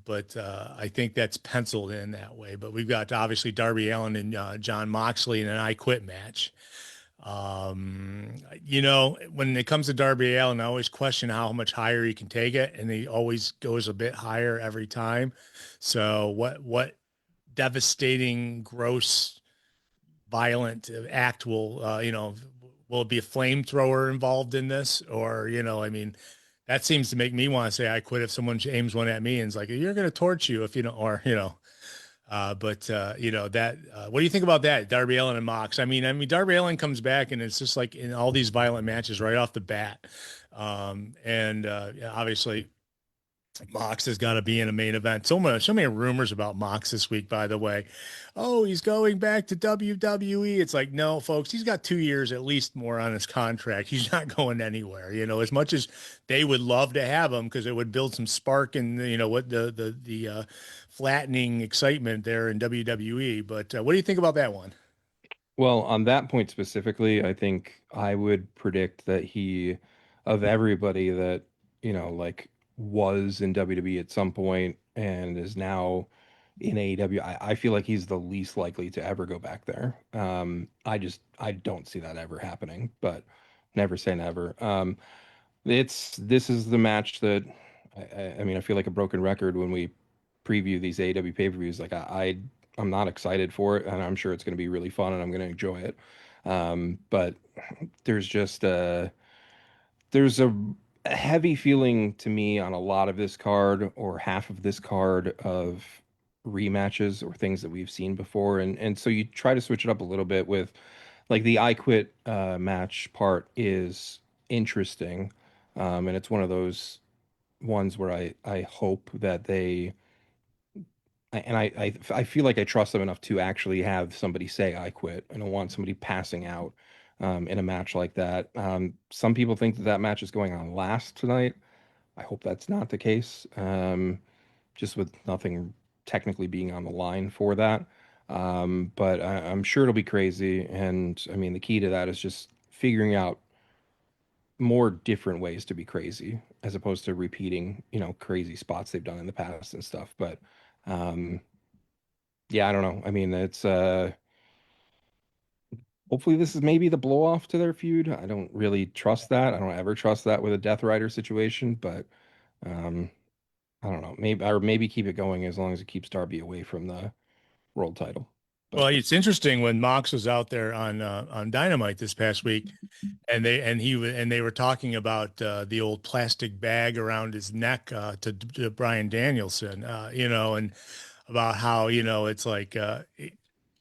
But I think that's penciled in that way. But we've got obviously Darby Allin and John Moxley in an I Quit match. When it comes to Darby Allin, I always question how much higher he can take it, and he always goes a bit higher every time. So what devastating, gross, violent act will it be a flamethrower involved in this? Or, I mean, that seems to make me want to say I quit if someone aims one at me and is like, you're going to torch you if you don't, or, what do you think about that? Darby Allin and Mox. I mean, Darby Allin comes back and it's just like in all these violent matches right off the bat. And yeah, obviously Mox has got to be in a main event. So many rumors about Mox this week, by the way. Oh, he's going back to WWE. It's like, no, folks, he's got 2 years at least more on his contract. He's not going anywhere. As much as they would love to have him because it would build some spark and what the flattening excitement there in WWE. But what do you think about that one? Well, on that point specifically, I think I would predict that of everybody that, like was in WWE at some point and is now in AEW, I feel like he's the least likely to ever go back there. I don't see that ever happening, but never say never. This is the match that I mean, I feel like a broken record when we preview these AEW pay-per-views. Like I'm not excited for it, and I'm sure it's going to be really fun, and I'm going to enjoy it. But there's just a heavy feeling to me on a lot of this card or half of this card of rematches or things that we've seen before, and so you try to switch it up a little bit with like the I Quit match part is interesting, and it's one of those ones where I hope that I feel like I trust them enough to actually have somebody say I quit. I don't want somebody passing out in a match like that. Some people think that that match is going on last tonight. I hope that's not the case. Just with nothing technically being on the line for that. But I'm sure it'll be crazy. And I mean, the key to that is just figuring out more different ways to be crazy as opposed to repeating, crazy spots they've done in the past and stuff. But um, yeah, I don't know. I mean, it's hopefully this is maybe the blow off to their feud. I don't really trust that. I don't ever trust that with a Death Rider situation, but um, I don't know. Maybe keep it going as long as it keeps Darby away from world title. Well, But it's interesting when Mox was out there on Dynamite this past week, and they were talking about the old plastic bag around his neck to Brian Danielson, and about how it's like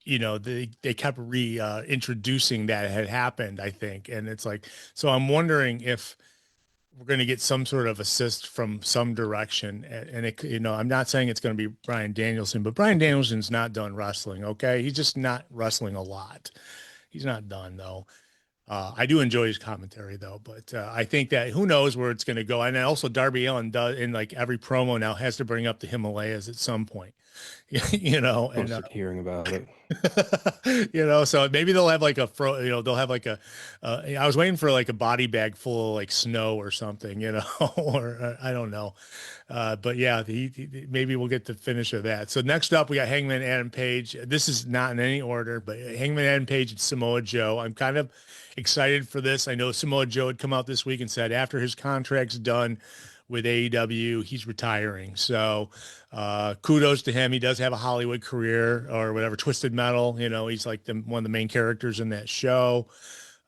they kept re introducing that had happened, I think, and it's like so I'm wondering if we're going to get some sort of assist from some direction. And it, I'm not saying it's going to be Brian Danielson, but Brian Danielson's not done wrestling. Okay. He's just not wrestling a lot. He's not done though. I do enjoy his commentary though, but I think that who knows where it's going to go. And then also Darby Allin does in like every promo now has to bring up the Himalayas at some point, so and sick of hearing about it. so maybe they'll have like they'll have like I was waiting for like a body bag full of like snow or something, or I don't know. But yeah, maybe we'll get the finish of that. So next up, we got Hangman Adam Page. This is not in any order, but Hangman Adam Page and Samoa Joe. I'm kind of excited for this. I know Samoa Joe had come out this week and said after his contract's done with AEW, he's retiring. So kudos to him. He does have a Hollywood career or whatever, Twisted Metal. He's like one of the main characters in that show.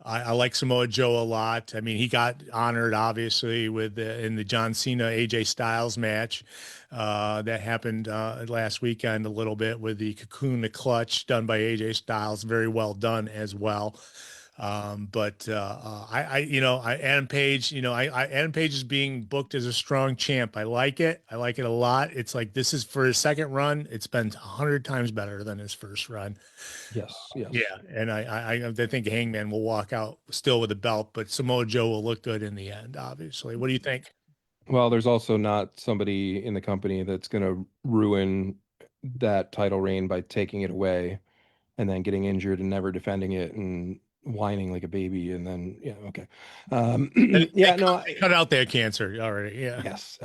I like Samoa Joe a lot. I mean, he got honored obviously with in the John Cena AJ Styles match that happened last weekend a little bit with the Cocoon the Clutch done by AJ Styles. Very well done as well. But Adam Page, Adam Page is being booked as a strong champ. I like it. I like it a lot. It's like this is for his second run. It's been 100 times better than his first run. Yes, yes. Yeah, and I think Hangman will walk out still with a belt, but Samoa Joe will look good in the end. Obviously, what do you think? Well, there's also not somebody in the company that's going to ruin that title reign by taking it away and then getting injured and never defending it and whining like a baby. And then, yeah, okay. They, Yeah, no, they cut out that cancer already. Yeah. yes.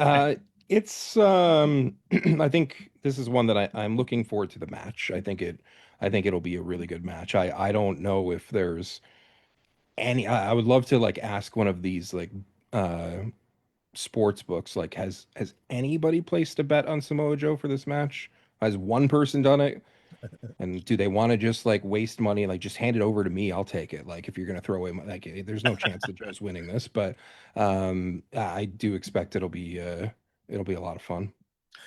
It's, I think this is one that I'm looking forward to the match. I think it'll be a really good match. I don't know if there's I would love to like ask one of these like, uh, sports books like has anybody placed a bet on Samoa Joe for this match? Has one person done it? And do they want to just like waste money, like just hand it over to me? I'll take it. Like if you're gonna throw away like there's no chance that Joe's winning this, but I do expect it'll be a lot of fun.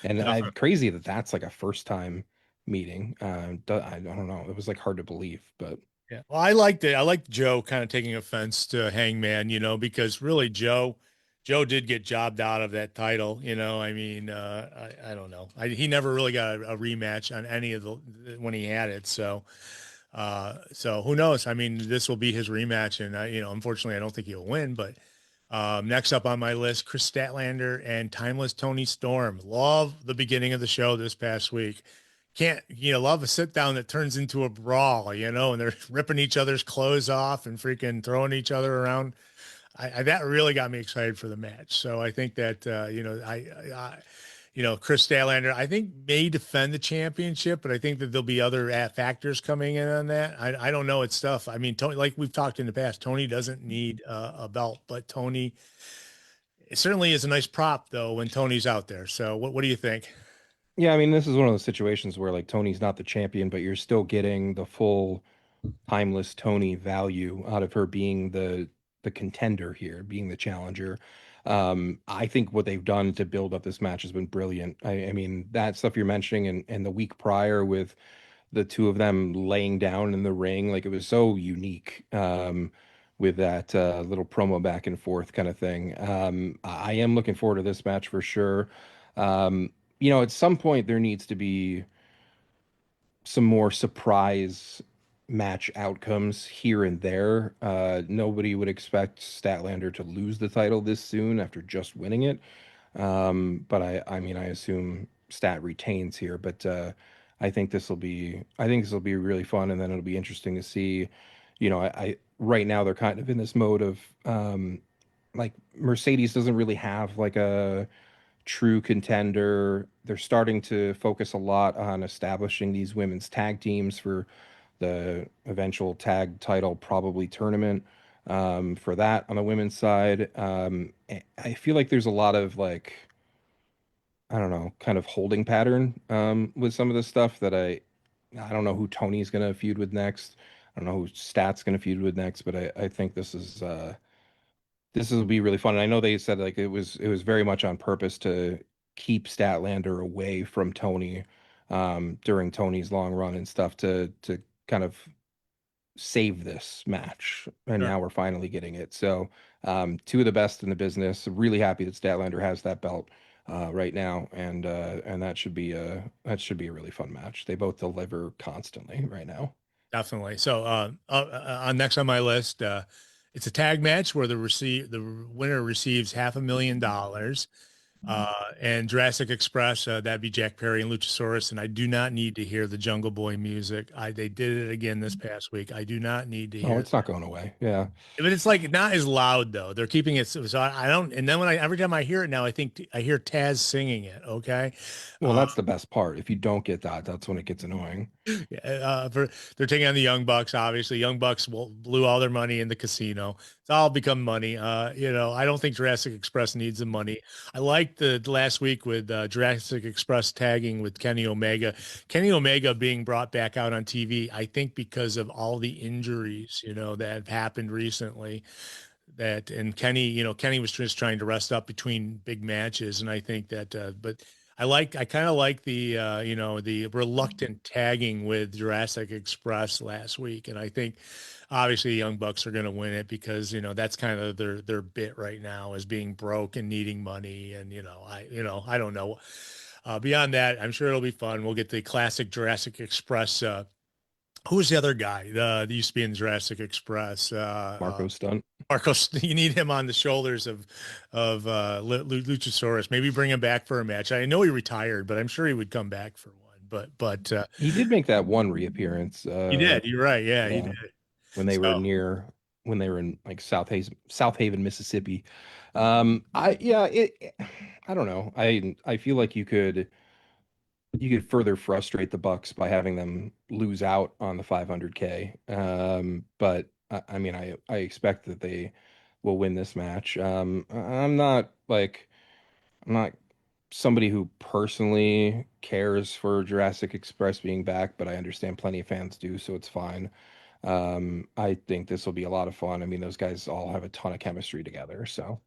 And Definitely. crazy that that's like a first time meeting. I don't know. It was like hard to believe, but Yeah. Well, I liked it. I liked Joe kind of taking offense to Hangman, because really Joe did get jobbed out of that title. I mean, I don't know. He never really got a rematch on any of the when he had it. So who knows? I mean, this will be his rematch, and unfortunately, I don't think he'll win. But next up on my list, Chris Statlander and Timeless Tony Storm. Love the beginning of the show this past week. Can't love a sit down that turns into a brawl, and they're ripping each other's clothes off and freaking throwing each other around. That really got me excited for the match. So I think that Chris Statlander, I think may defend the championship, but I think that there'll be other factors coming in on that. I don't know. It's stuff. I mean, Tony, like we've talked in the past, Tony doesn't need a belt, but Tony it certainly is a nice prop though when Tony's out there. So what do you think? yeah, I mean, this is one of those situations where like Tony's not the champion, but you're still getting the full timeless Tony value out of her being the contender here, being the challenger. I think what they've done to build up this match has been brilliant. I mean, that stuff you're mentioning and the week prior with the two of them laying down in the ring, like it was so unique. With that little promo back and forth kind of thing. I am looking forward to this match for sure. At some point there needs to be some more surprise match outcomes here and there. Nobody would expect Statlander to lose the title this soon after just winning it. But I mean, I assume Stat retains here, but I think this will be really fun, and then it'll be interesting to see. I right now they're kind of in this mode of like Mercedes doesn't really have like a true contender. They're starting to focus a lot on establishing these women's tag teams for the eventual tag title probably tournament. For that on the women's side, I feel like there's a lot of like I don't know, kind of holding pattern with some of the stuff that I don't know who Tony's gonna feud with next. I don't know who Stat's gonna feud with next, but I think this will be really fun. And I know they said like it was very much on purpose to keep Statlander away from Tony during Tony's long run and stuff to kind of save this match. And Sure. now we're finally getting it. So two of the best in the business. Really happy that Statlander has that belt right now, and that should be a really fun match. They both deliver constantly right now. Definitely. So, on next on my list, it's a tag match where the winner receives $500,000. And Jurassic Express, that'd be Jack Perry and Luchasaurus. And I do not need to hear the Jungle Boy music. They did it again this past week. I do not need to Oh, hear it's not going away. Yeah. but it's like not as loud though. They're keeping it so I don't. And then every time I hear it now, I think I hear Taz singing it. Okay, Well, uh, that's the best part. If you don't get that, that's when it gets annoying. yeah, they're taking on the Young Bucks. Obviously, Young Bucks blew all their money in the casino. It's all become money. I don't think Jurassic Express needs the money. I liked the last week with Jurassic Express tagging with Kenny Omega. Kenny Omega being brought back out on TV. I think because of all the injuries, that have happened recently. And Kenny was just trying to rest up between big matches, and I think that, but. I kind of like the reluctant tagging with Jurassic Express last week. And I think obviously the Young Bucks are going to win it because, that's kind of their bit right now is being broke and needing money. And, I don't know. Beyond that, I'm sure it'll be fun. We'll get the classic Jurassic Express. Who was the other guy? The used to be in Jurassic Express. Marco Stunt. Marcos, you need him on the shoulders of Luchasaurus. Maybe bring him back for a match. I know he retired, but I'm sure he would come back for one. But He did make that one reappearance. he did. You're right. Yeah, he Yeah, did. when they were So near, when they were in like South Haven, Mississippi. I yeah, I don't know. I feel like you could further frustrate the Bucks by having them lose out on the 500K. But I mean, I expect that they will win this match. I'm not somebody who personally cares for Jurassic Express being back, but I understand plenty of fans do, so it's fine. I think this will be a lot of fun. I mean, those guys all have a ton of chemistry together, so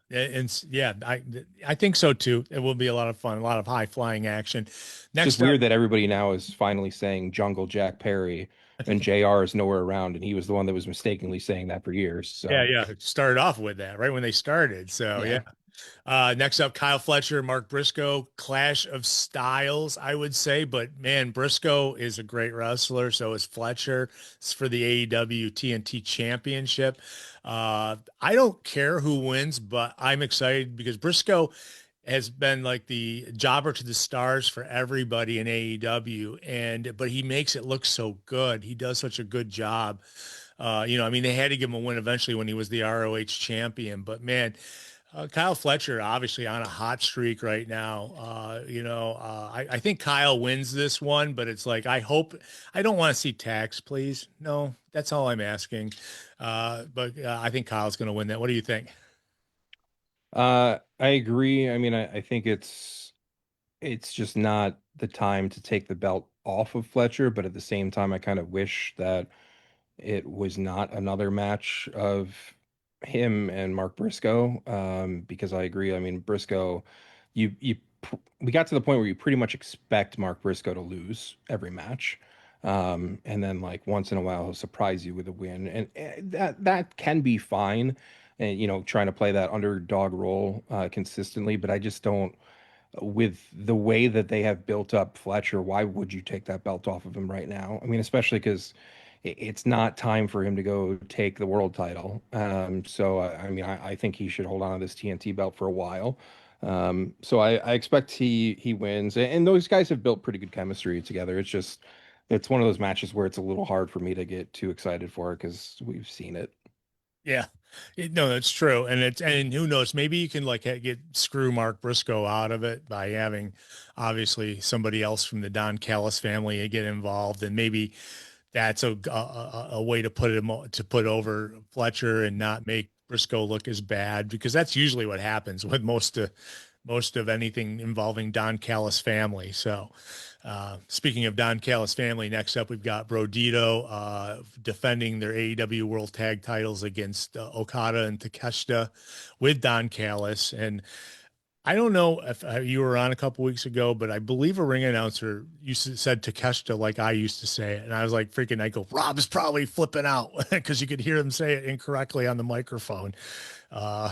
yeah, yeah, I think so too. It will be a lot of fun, a lot of high flying action. it's just Next up, weird that everybody now is finally saying Jungle Jack Perry and JR is nowhere around, and he was the one that was mistakenly saying that for years. yeah, So yeah, started off with that right when they started. So yeah. yeah. Next up, Kyle Fletcher, Mark Briscoe, clash of styles, I would say. But man, Briscoe is a great wrestler. So is Fletcher. It's for the AEW TNT Championship. I don't care who wins, but I'm excited because Briscoe has been like the jobber to the stars for everybody in AEW. But he makes it look so good. He does such a good job. I mean, they had to give him a win eventually when he was the ROH champion. But man, Kyle Fletcher, obviously on a hot streak right now. I think Kyle wins this one, but it's like I don't want to see tax, please. No, that's all I'm asking. But I think Kyle's going to win that. What do you think? I agree. I mean, I think it's just not the time to take the belt off of Fletcher, but at the same time, I kind of wish that it was not another match of him and Mark Briscoe, because I agree. I mean, Briscoe, we got to the point where you pretty much expect Mark Briscoe to lose every match. And then like once in a while he'll surprise you with a win, and that can be fine, and trying to play that underdog role consistently. But I just don't, with the way that they have built up Fletcher, why would you take that belt off of him right now? I mean, especially because it's not time for him to go take the world title. So I mean, I think he should hold on to this TNT belt for a while. So I expect he wins, and those guys have built pretty good chemistry together. It's one of those matches where it's a little hard for me to get too excited for it because we've seen it. Yeah. No, that's true. And who knows, maybe you can like get screw Mark Briscoe out of it by having obviously somebody else from the Don Callis family get involved. And maybe that's a way to put over Fletcher and not make Briscoe look as bad because that's usually what happens with most of anything involving Don Callis family. So, speaking of Don Callis family, next up we've got Brodito defending their AEW World Tag Titles against Okada and Takeshita with Don Callis. And I don't know if you were on a couple weeks ago, but I believe a ring announcer used to said Takeshita like I used to say it, and I was like freaking. I go, Rob's probably flipping out because you could hear him say it incorrectly on the microphone. Uh,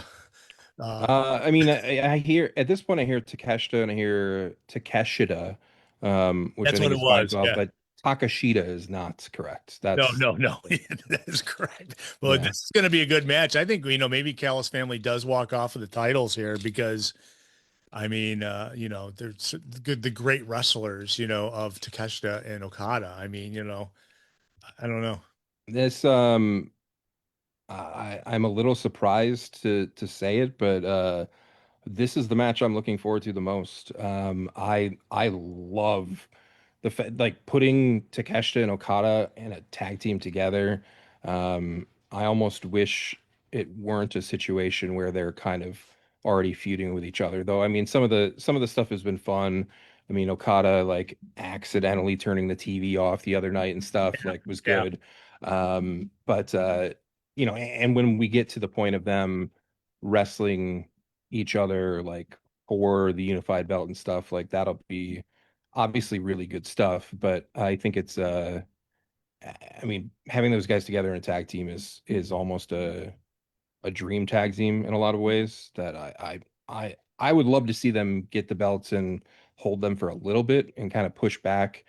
uh, I mean, I hear at this point, I hear Takeshita and I hear Takeshita, which I that's think what it is fine as was. well, Yeah. but Takashita is not correct. No, That's no, no. That is correct. Well, yeah. this is going to be a good match. I think, maybe Callis family does walk off of the titles here because, I mean, there's the great wrestlers, of Takeshita and Okada. I mean, I don't know. This I'm a little surprised to say it, but this is the match I'm looking forward to the most. I love like putting Takeshita and Okada in a tag team together. I almost wish it weren't a situation where they're kind of already feuding with each other, though. I mean, some of the stuff has been fun. I mean, Okada like accidentally turning the TV off the other night and stuff like was Yeah. good. But and when we get to the point of them wrestling each other like for the unified belt and stuff, like that'll be obviously really good stuff. But I think it's I mean, having those guys together in a tag team is almost a dream tag team in a lot of ways that I would love to see them get the belts and hold them for a little bit and kind of push back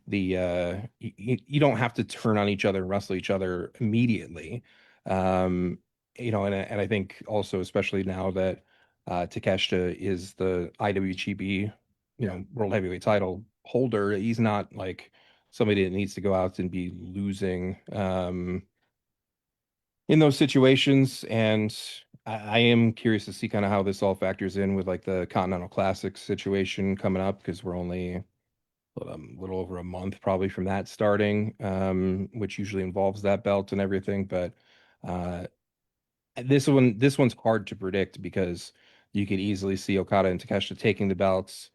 the you don't have to turn on each other and wrestle each other immediately. Um, and I think also especially now that Takeshita is the IWGP, Yeah. world heavyweight title holder, he's not like somebody that needs to go out and be losing. In those situations. And I am curious to see kind of how this all factors in with like the Continental Classic situation coming up because we're only a little over a month probably from that starting, which usually involves that belt and everything. But uh, this one's hard to predict because you could easily see Okada and Takeshita taking the belts,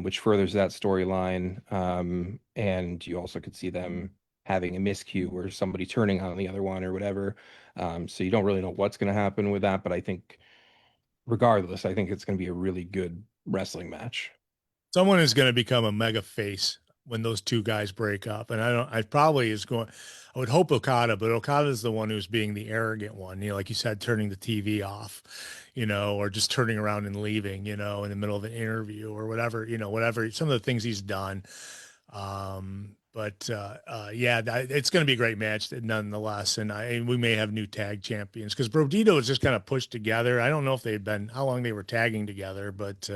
which furthers that storyline. And you also could see them having a miscue or somebody turning on the other one or whatever. So you don't really know what's going to happen with that, but I think regardless, I think it's going to be a really good wrestling match. Someone is going to become a mega face when those two guys break up. And I probably is going, I would hope Okada, but Okada is the one who's being the arrogant one, like you said, turning the TV off, or just turning around and leaving, in the middle of an interview or whatever, whatever, some of the things he's done. But yeah, it's going to be a great match nonetheless. And we may have new tag champions because Brodito is just kind of pushed together. I don't know if they've been, how long they were tagging together, but,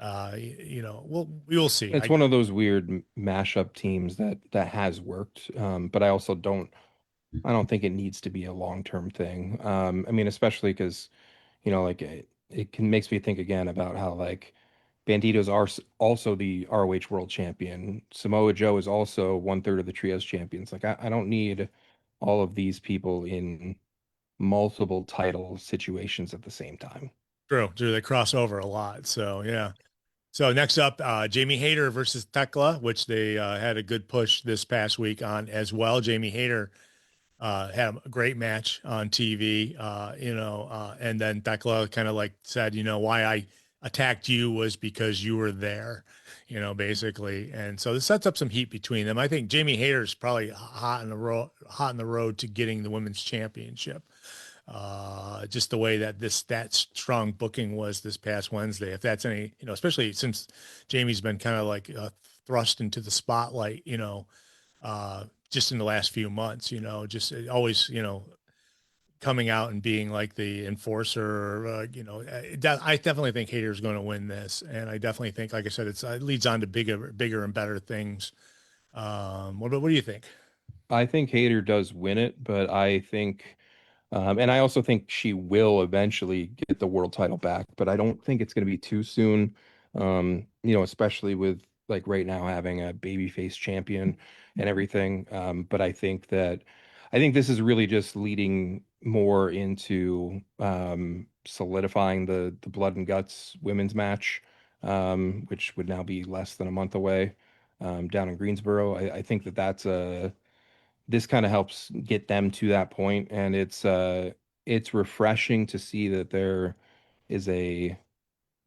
we will see. It's one of those weird mashup teams that has worked, but I don't think it needs to be a long-term thing. I mean, especially because like it can makes me think again about how like Banditos are also the ROH World Champion. Samoa Joe is also one third of the Trios champions. Like I don't need all of these people in multiple title situations at the same time. True. They cross over a lot. So yeah. So next up, Jamie Hayter versus Tekla, which they had a good push this past week on as well. Jamie Hayter had a great match on TV, and then Tekla kind of like said, why I attacked you was because you were there, basically. And so this sets up some heat between them. I think Jamie Hayter's probably hot in the road to getting the women's championship. Just the way that strong booking was this past Wednesday. If that's any, especially since Jamie's been kind of like thrust into the spotlight, just in the last few months, just always, coming out and being like the enforcer, I definitely think Hater's going to win this. And I definitely think, like I said, it leads on to bigger and better things. What do you think? I think Hayter does win it, but I think and I also think she will eventually get the world title back, but I don't think it's going to be too soon. Especially with like right now having a babyface champion and everything. But I think that I think this is really just leading more into solidifying the Blood and Guts women's match, which would now be less than a month away, down in Greensboro. I think that that's a this kind of helps get them to that point, and it's refreshing to see that there is a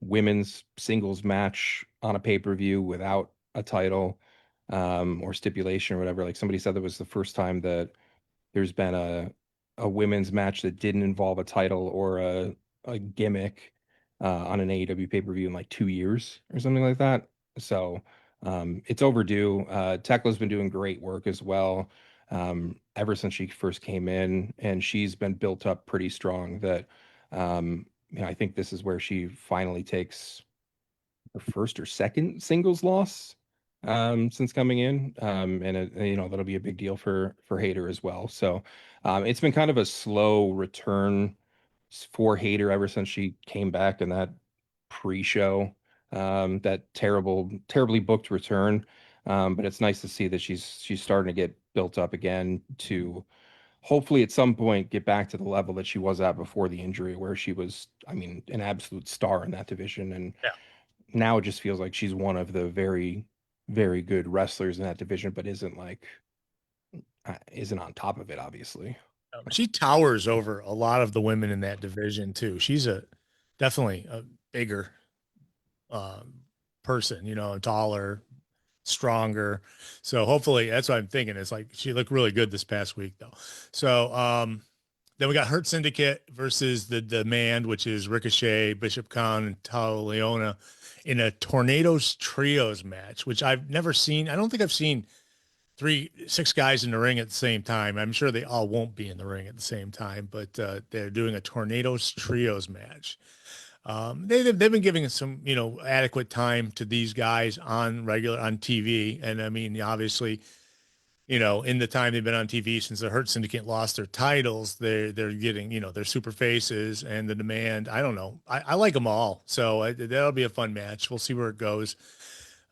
women's singles match on a pay-per-view without a title, or stipulation or whatever. Like somebody said that was the first time that there's been a women's match that didn't involve a title or a gimmick on an AEW pay-per-view in like 2 years or something like that. So it's overdue. Tekla's been doing great work as well, ever since she first came in, and she's been built up pretty strong. That I think this is where she finally takes her first or second singles loss since coming in, and that'll be a big deal for Hayter as well. So it's been kind of a slow return for Hayter ever since she came back in that pre-show, that terribly booked return. But it's nice to see that she's starting to get built up again to hopefully at some point get back to the level that she was at before the injury, where she was, I mean, an absolute star in that division. And Yeah. now it just feels like she's one of the very, very good wrestlers in that division, but isn't on top of it, obviously. She towers over a lot of the women in that division too. She's definitely a bigger uh, person, taller, stronger. So hopefully that's what I'm thinking. It's like she looked really good this past week though. So then we got Hurt Syndicate versus the Demand, which is Ricochet, Bishop Khan, and Tao Leona in a Tornadoes Trios match, which I've never seen. I don't think I've seen six guys in the ring at the same time. I'm sure they all won't be in the ring at the same time, but they're doing a Tornadoes Trios match. They've been giving us some, adequate time to these guys on TV. And I mean, obviously, in the time they've been on TV since the Hurt Syndicate lost their titles, they're getting, their super faces and the Demand. I don't know. I like them all. So that'll be a fun match. We'll see where it goes.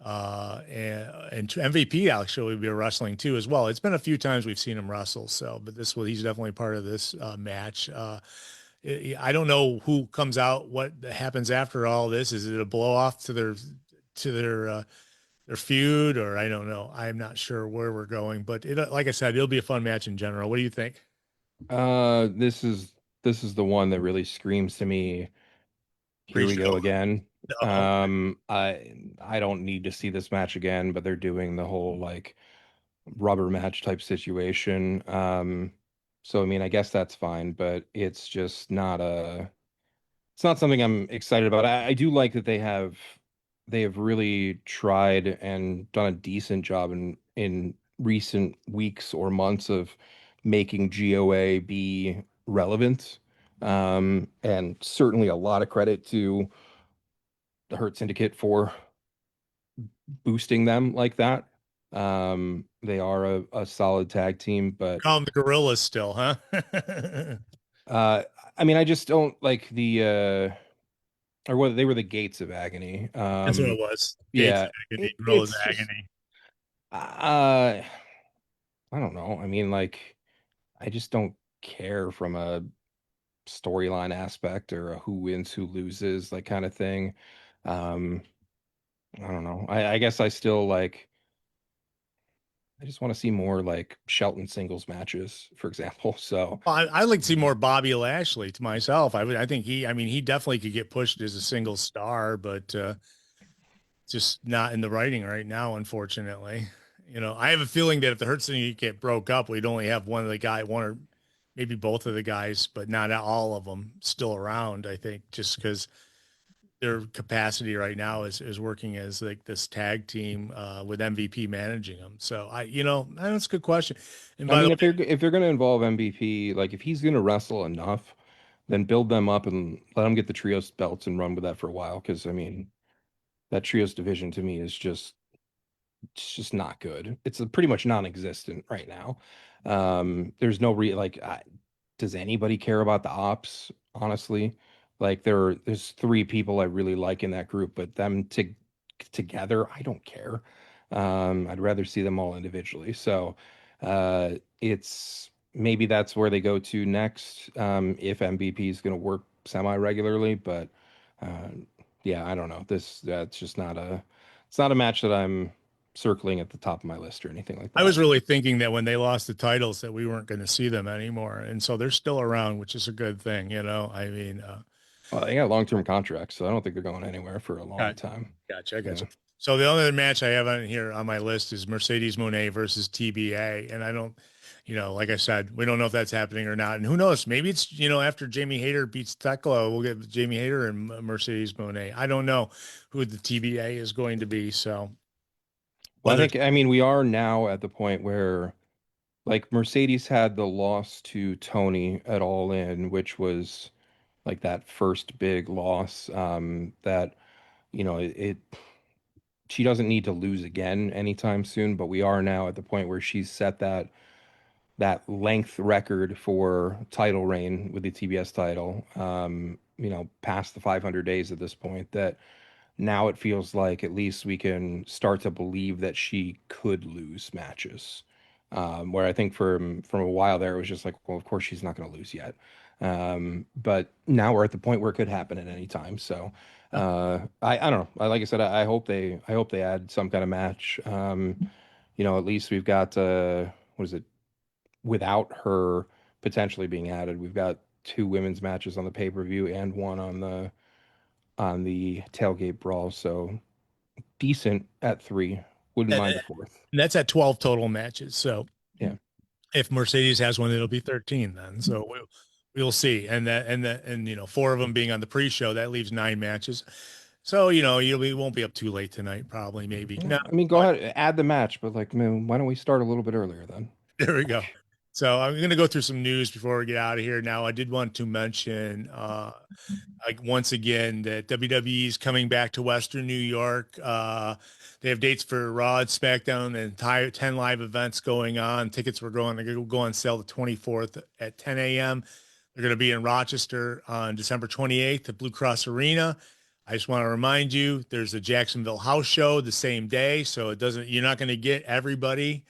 And MVP actually will be wrestling too as well. It's been a few times we've seen him wrestle. So, but he's definitely part of this match. I don't know who comes out, what happens after all this. Is it a blow off to their feud, or I don't know. I'm not sure where we're going, but like I said, it'll be a fun match in general. What do you think? This is the one that really screams to me. Here we Pre-show. go again. No. I don't need to see this match again, but they're doing the whole like rubber match type situation. So I mean, I guess that's fine, but it's just it's not something I'm excited about. I do like that they have really tried and done a decent job in recent weeks or months of making GOA be relevant. And certainly a lot of credit to the Hurt Syndicate for boosting them like that. They are a solid tag team, but Call them the Gorillas still, huh? uh, I mean, I just don't like or whether they were the Gates of Agony. That's what it was. Gates of Yeah, Agony, Gorillas of it's just Agony. uh, I don't know. I mean, like, I just don't care from a storyline aspect or a who wins, who loses, like kind of thing. Um, I don't know. I guess I still like. I just want to see more like Shelton singles matches, for example. So, Well, I like to see more Bobby Lashley to myself. I think I mean, he definitely could get pushed as a single star, but just not in the writing right now, unfortunately. I have a feeling that if the Hurt Syndicate broke up, we'd only have one or maybe both of the guys, but not all of them still around. I think just because their capacity right now is working as like this tag team with MVP managing them. So that's a good question. And I by the mean, way, if they're going to involve MVP, like if he's going to wrestle enough, then build them up and let them get the trios belts and run with that for a while. Because I mean, that trios division to me is it's just not good. It's pretty much non-existent right now. There's no does anybody care about the ops? Honestly, like there's three people I really like in that group, but them together, I don't care. I'd rather see them all individually. So, it's maybe that's where they go to next, if MVP is going to work semi regularly. But uh, yeah, I don't know. That's just not a it's not a match that I'm circling at the top of my list or anything like I that. was really thinking that when they lost the titles that we weren't going to see them anymore, and so they're still around, which is a good thing, you know. I mean, Well, they got long-term contracts, so I don't think they're going anywhere for a long got, time. gotcha, I Yeah. gotcha. So the only other match I have on here on my list is Mercedes Monet versus TBA, and I don't, you know, like I said, we don't know if that's happening or not, and who knows? Maybe it's after Jamie Hayter beats Tekla, we'll get Jamie Hayter and Mercedes Monet. I don't know who the TBA is going to be, so Well, whether I mean, we are now at the point where like Mercedes had the loss to Tony at All In, which was like that first big loss, that it she doesn't need to lose again anytime soon, but we are now at the point where she's set that length record for title reign with the TBS title, past the 500 days at this point, that now it feels like at least we can start to believe that she could lose matches. Where I think from a while there, it was just like, well, of course she's not going to lose yet. But now we're at the point where it could happen at any time. So I don't know. Like I said, I hope they add some kind of match. At least we've got what is it? Without her potentially being added, we've got two women's matches on the pay-per-view and one on the tailgate brawl. So decent at three. Wouldn't and mind a fourth. that's at 12 total matches. So Yeah. if Mercedes has one, it'll be 13 then. So we'll see. And four of them being on the pre-show, that leaves 9 matches. So, we won't be up too late tonight, probably, maybe. Yeah, No, I mean, go ahead, add the match, but like, man, why don't we start a little bit earlier then? there we go. So I'm going to go through some news before we get out of here. Now, I did want to mention, like once again, that WWE is coming back to Western New York. They have dates for Raw and SmackDown and 10 live events going on. Tickets were going to go on sale the 24th at 10 a.m. They're going to be in Rochester on December 28th at Blue Cross Arena. I just want to remind you, there's a Jacksonville house show the same day, so you're not going to get everybody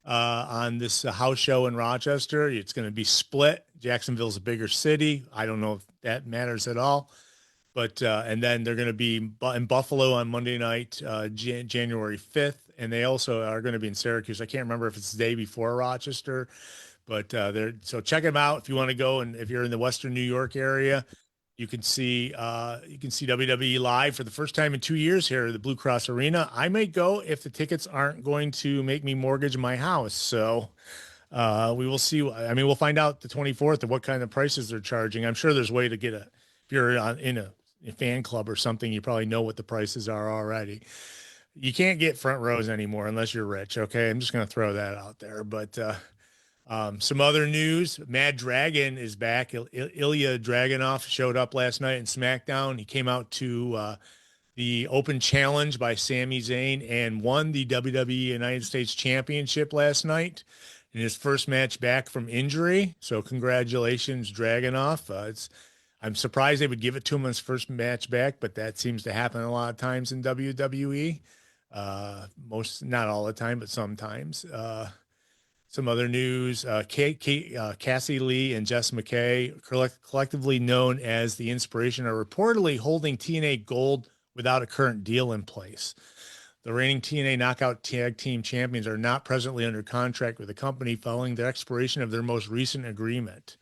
on this house show in Rochester. It's going to be split. Jacksonville's a bigger city. I don't know if that matters at all. But and then they're going to be in Buffalo on Monday night, January 5th, and they also are going to be in Syracuse. I can't remember if it's the day before Rochester, but they're so check them out if you want to go, and if you're in the Western New York area, you can see WWE live for the first time in 2 years here at the Blue Cross Arena. I may go if the tickets aren't going to make me mortgage my house. So we will see. I mean, we'll find out the 24th of what kind of prices they're charging. I'm sure there's a way to get if you're in a fan club or something, you probably know what the prices are already. You can't get front rows anymore unless you're rich. Okay. I'm just going to throw that out there. But some other news: Mad Dragon is back. Ilya Dragunov showed up last night in SmackDown. He came out to the Open Challenge by Sami Zayn and won the WWE United States Championship last night in his first match back from injury. So congratulations, Dragunov. I'm surprised they would give it to him on his first match back, but that seems to happen a lot of times in WWE. Not all the time, but sometimes. Some other news: Cassie Lee and Jess McKay, collectively known as the Inspiration, are reportedly holding TNA Gold without a current deal in place. The reigning TNA Knockout Tag Team Champions are not presently under contract with the company following the expiration of their most recent agreement.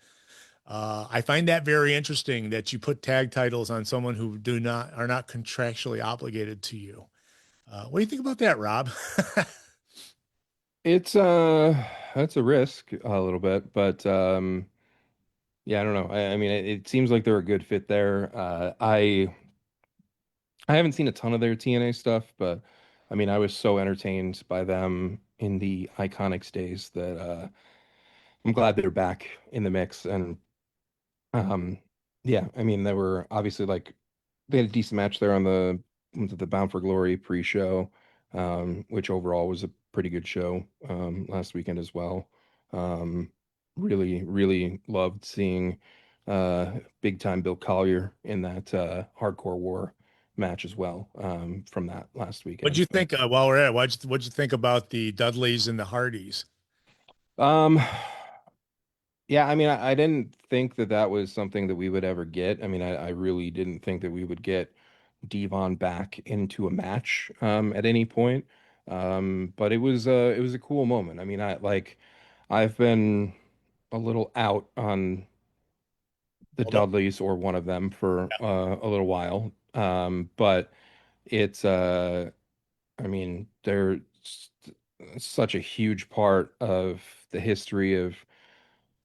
I find that very interesting that you put tag titles on someone who are not contractually obligated to you. What do you think about that, Rob? It's that's a risk a little bit, but yeah, I don't know. I mean, it seems like they're a good fit there. I haven't seen a ton of their TNA stuff, but I mean, I was so entertained by them in the Iconics days that I'm glad they're back in the mix. And um, yeah, I mean, they were obviously like they had a decent match there on the Bound for Glory pre-show, which overall was a pretty good show last weekend as well. Um, really, really loved seeing big time Bill Collier in that Hardcore War match as well from that last What'd weekend. you So, think while we're at it? What'd you think about the Dudleys and the Hardys? um, Yeah, I mean, I didn't think that that was something that we would ever get. I mean, I really didn't think that we would get Devon back into a match at any point. But it was a cool moment. I mean, I've been a little out on the Although, Dudleys or one of them for a little while. But it's I mean, such a huge part of the history of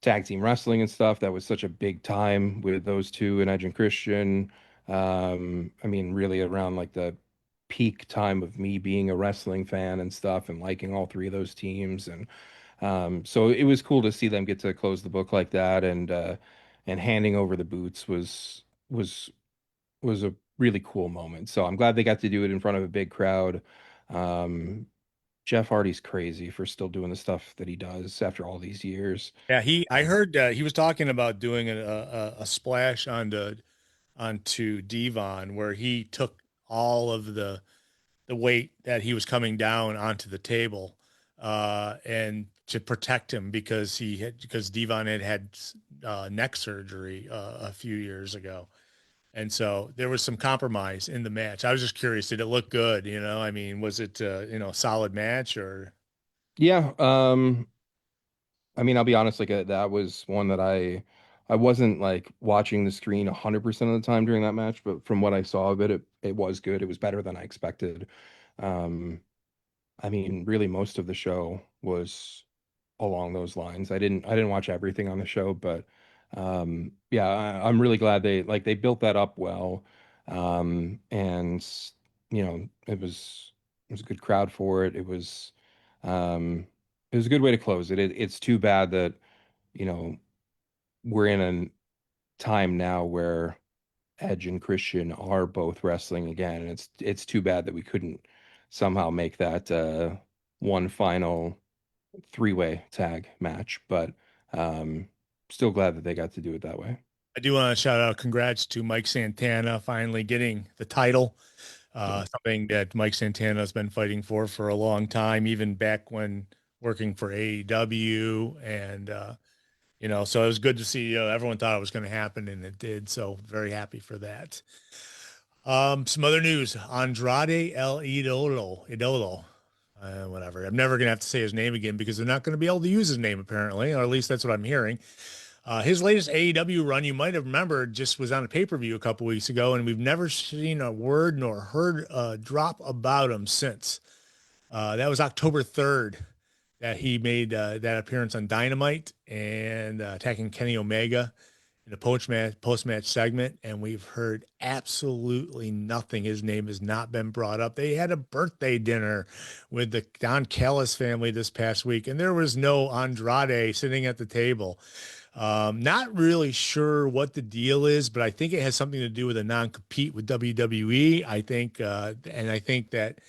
tag team wrestling and stuff. That was such a big time with those two and Edge and Christian. I mean, really around like the peak time of me being a wrestling fan and stuff and liking all three of those teams. And so it was cool to see them get to close the book like that and handing over the boots was was a really cool moment. So I'm glad they got to do it in front of a big crowd. Um, Jeff Hardy's crazy for still doing the stuff that he does after all these years. yeah, I heard he was talking about doing a splash onto Devon where he took all of the weight that he was coming down onto the table, and to protect him because Devon had neck surgery a few years ago, and so there was some compromise in the match. I was just curious, did it look good? I mean, was it solid match or? Yeah, I mean, I'll be honest, like that was one that I wasn't like watching the screen 100% of the time during that match, but from what I saw of it, it was good. It was better than I expected. Um, I mean, really most of the show was along those lines. I didn't watch everything on the show, but yeah, I'm really glad they built that up well. And it was a good crowd for it. Um it was a good way to close it. It's too bad that, you know, we're in a time now where Edge and Christian are both wrestling again, and it's too bad that we couldn't somehow make that one final three-way tag match, but um, still glad that they got to do it that way. I do want to shout out congrats to Mike Santana finally getting the title. Yeah. Something that Mike Santana has been fighting for a long time, even back when working for AEW. And, so it was good to see everyone thought it was going to happen and it did. So very happy for that. Some other news, Andrade El Idolo, whatever. I'm never going to have to say his name again because they're not going to be able to use his name apparently, or at least that's what I'm hearing. His latest AEW run, you might have remembered, just was on a pay-per-view a couple weeks ago, and we've never seen a word nor heard a drop about him since. That was October 3rd that he made that appearance on Dynamite and attacking Kenny Omega in a post-match segment, and we've heard absolutely nothing. His name has not been brought up. They had a birthday dinner with the Don Callis family this past week, and there was no Andrade sitting at the table. Not really sure what the deal is, but I think it has something to do with a non-compete with WWE. I think, and I think that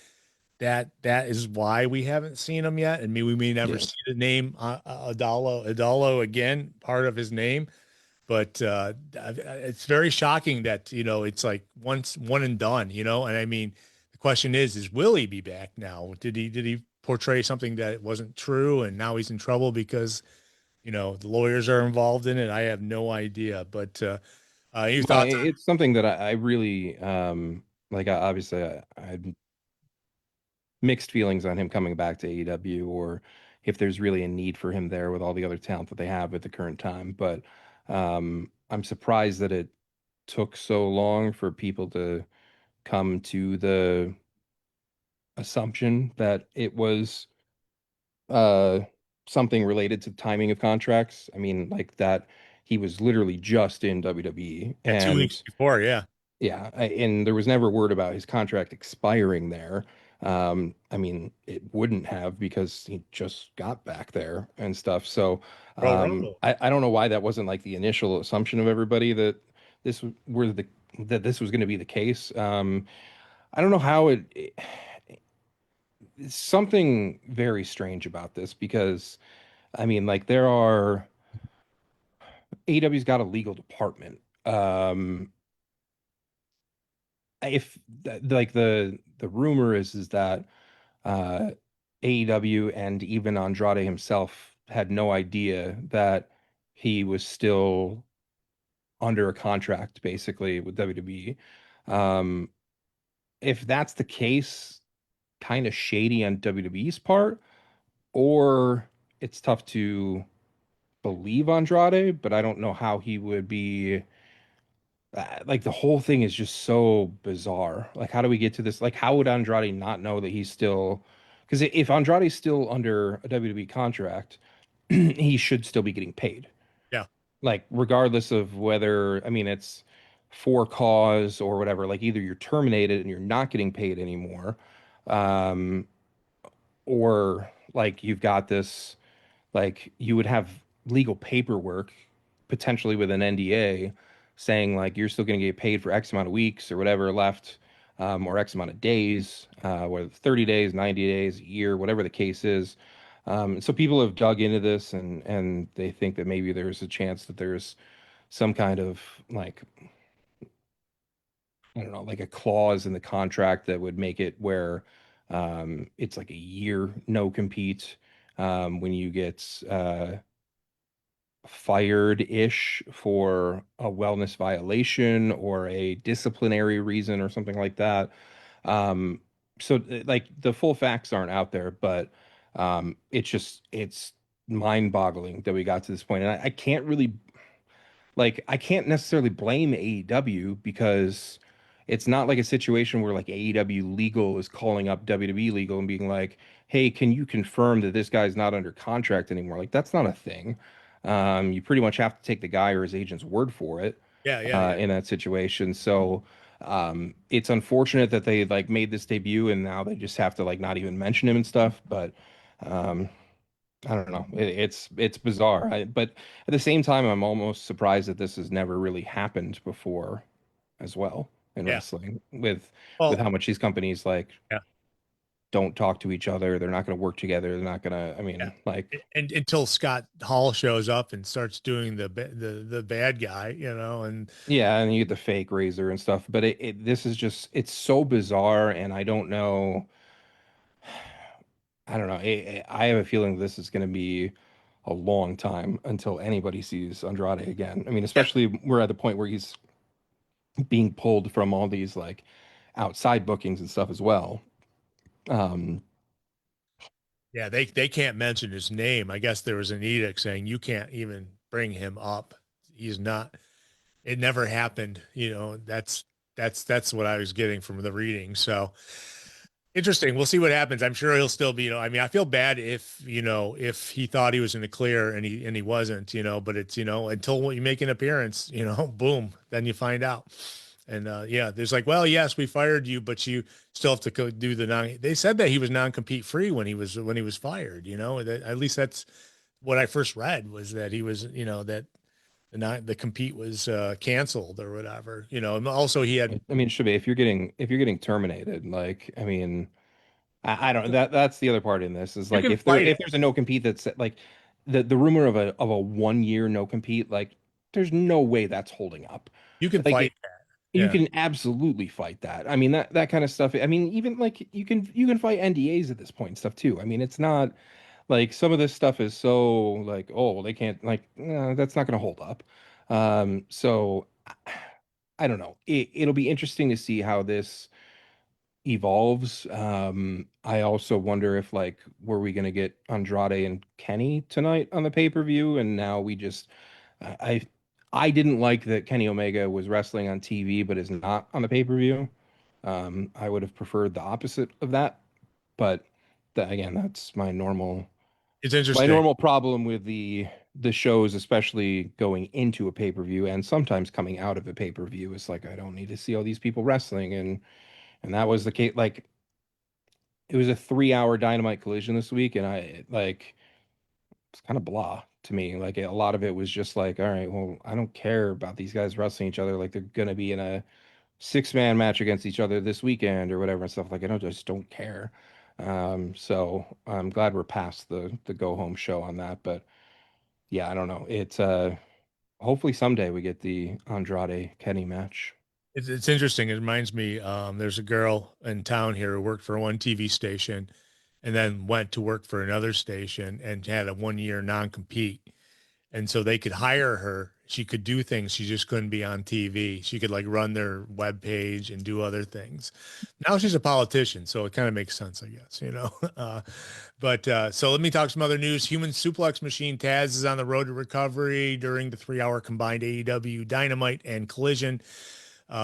is why we haven't seen him yet, and we may never Yeah. see the name Adalo again, part of his name. But it's very shocking that it's like once one and done, And I mean, the question is will he be back now? Did he portray something that wasn't true, and now he's in trouble because the lawyers are involved in it? I have no idea. But your Well, thoughts it's something that I really like. Obviously, I mixed feelings on him coming back to AEW or if there's really a need for him there with all the other talent that they have at the current time. But I'm surprised that it took so long for people to come to the assumption that it was uh something related to timing of contracts. I mean, like that he was literally just in WWE at 2 weeks and before? Yeah, yeah, and there was never word about his contract expiring there. I mean, it wouldn't have because he just got back there and stuff. So, Royal Rumble. I don't know why that wasn't like the initial assumption of everybody that this w- were the that this was going to be the case. I don't know how it's something very strange about this because I mean, like there are AEW's got a legal department. If like the rumor is that AEW and even Andrade himself had no idea that he was still under a contract basically with WWE. Um, if that's the case, kind of shady on WWE's part, or it's tough to believe Andrade, but I don't know how he would be. Like the whole thing is just so bizarre. Like, how do we get to this? Like, how would Andrade not know that he's still? Because if Andrade's still under a WWE contract, he should still be getting paid. Yeah. Like, regardless of whether, I mean, it's for cause or whatever. Like, either you're terminated and you're not getting paid anymore, um, or like you've got this, like you would have legal paperwork potentially with an NDA saying like you're still going to get paid for X amount of weeks or whatever left, or X amount of days, whether it's 30 days, 90 days, a year, whatever the case is. So people have dug into this and they think that maybe there's a chance that there's some kind of like I don't know, like a clause in the contract that would make it where it's like a year no compete when you get fired-ish for a wellness violation or a disciplinary reason or something like that. Um, like the full facts aren't out there, but it's mind-boggling that we got to this point. And I can't really like I can't necessarily blame AEW because it's not like a situation where like AEW legal is calling up WWE legal and being like, "Hey, can you confirm that this guy's not under contract anymore?" Like that's not a thing. You pretty much have to take the guy or his agent's word for it Yeah. Yeah. Yeah. in that situation. So it's unfortunate that they like made this debut and now they just have to like not even mention him and stuff. But um, I don't know. It's bizarre. But at the same time, I'm almost surprised that this has never really happened before as well in Yeah. wrestling with Well, how much these companies like yeah. don't talk to each other. They're not going to work together. They're not going to, I Yeah. mean, like, And until Scott Hall shows up and starts doing the bad guy, and yeah, and you get the fake razor and stuff. But this is just, it's so bizarre. And I don't know. I have a feeling this is going to be a long time until anybody sees Andrade again. I mean, yeah, especially we're at the point where he's being pulled from all these like outside bookings and stuff as well. Um, yeah, they can't mention his name. I guess there was an edict saying you can't even bring him up. He's not. It never happened. That's what I was getting from the reading. So interesting. We'll see what happens. I'm sure he'll still be. I mean, I feel bad if he thought he was in the clear and he wasn't. But it's until you make an appearance, boom, then you find out. And yeah, there's like, well, yes, we fired you, but you still have to do the non. They said that he was non-compete free when he was fired. At least that's what I first read was that he was, that the compete was canceled or whatever. And also he had I mean, it should be if you're getting terminated, like, I mean, I don't that's the other part in this is you like can fight it. if there's a no compete that's like the rumor of a 1 year no compete, like there's no way that's holding up. You can Like fight that. you Yeah. can absolutely fight that. I mean that kind of stuff. I mean even like you can fight NDAs at this point and stuff too. I mean it's not like some of this stuff is so like oh they can't like that's not going to hold up. So I don't know. It'll be interesting to see how this evolves. I also wonder if like were we going to get Andrade and Kenny tonight on the pay-per-view and now we just I I didn't like that Kenny Omega was wrestling on TV but is not on the pay-per-view. I would have preferred the opposite of that, but again, that's It's my interesting. normal problem with the shows, especially going into a pay-per-view and sometimes coming out of a pay-per-view, is like I don't need to see all these people wrestling and that was the case. Like it was a 3 hour Dynamite Collision this week, and I like it's kind of blah to me. Like a lot of it was just like, all right, well, I don't care about these guys wrestling each other. Like they're gonna be in a 6 man match against each other this weekend or whatever and stuff. Like I don't just don't care. So I'm glad we're past the go home show on that. But yeah, I don't know. It's hopefully someday we get the Andrade Kenny match. It's interesting. It reminds me, there's a girl in town here who worked for one TV station and then went to work for another station and had a 1 year non-compete. and so they could hire her. She could do things. She just couldn't be on TV. She could like run their web page and do other things. Now she's a politician, so it kind of makes sense, I guess, you know. So let me talk some other news. Human suplex machine Taz is on the road to recovery during the 3-hour combined AEW Dynamite and Collision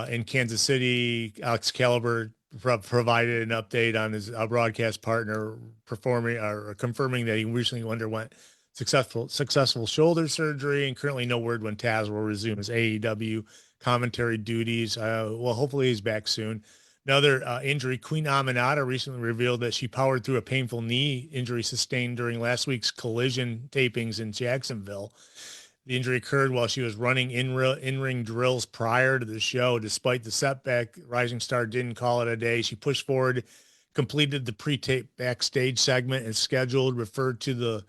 in Kansas City. Alex Caliber provided an update on his broadcast partner performing or confirming that he recently underwent successful shoulder surgery, and currently no word when Taz will resume his AEW commentary duties. Well, hopefully he's back soon. Another injury, Queen Aminata recently revealed that she powered through a painful knee injury sustained during last week's Collision tapings in Jacksonville. The injury occurred while she was running in-ring drills prior to the show. Despite the setback, Rising Star didn't call it a day. She pushed forward, completed the pre-tape backstage segment and scheduled, referred to the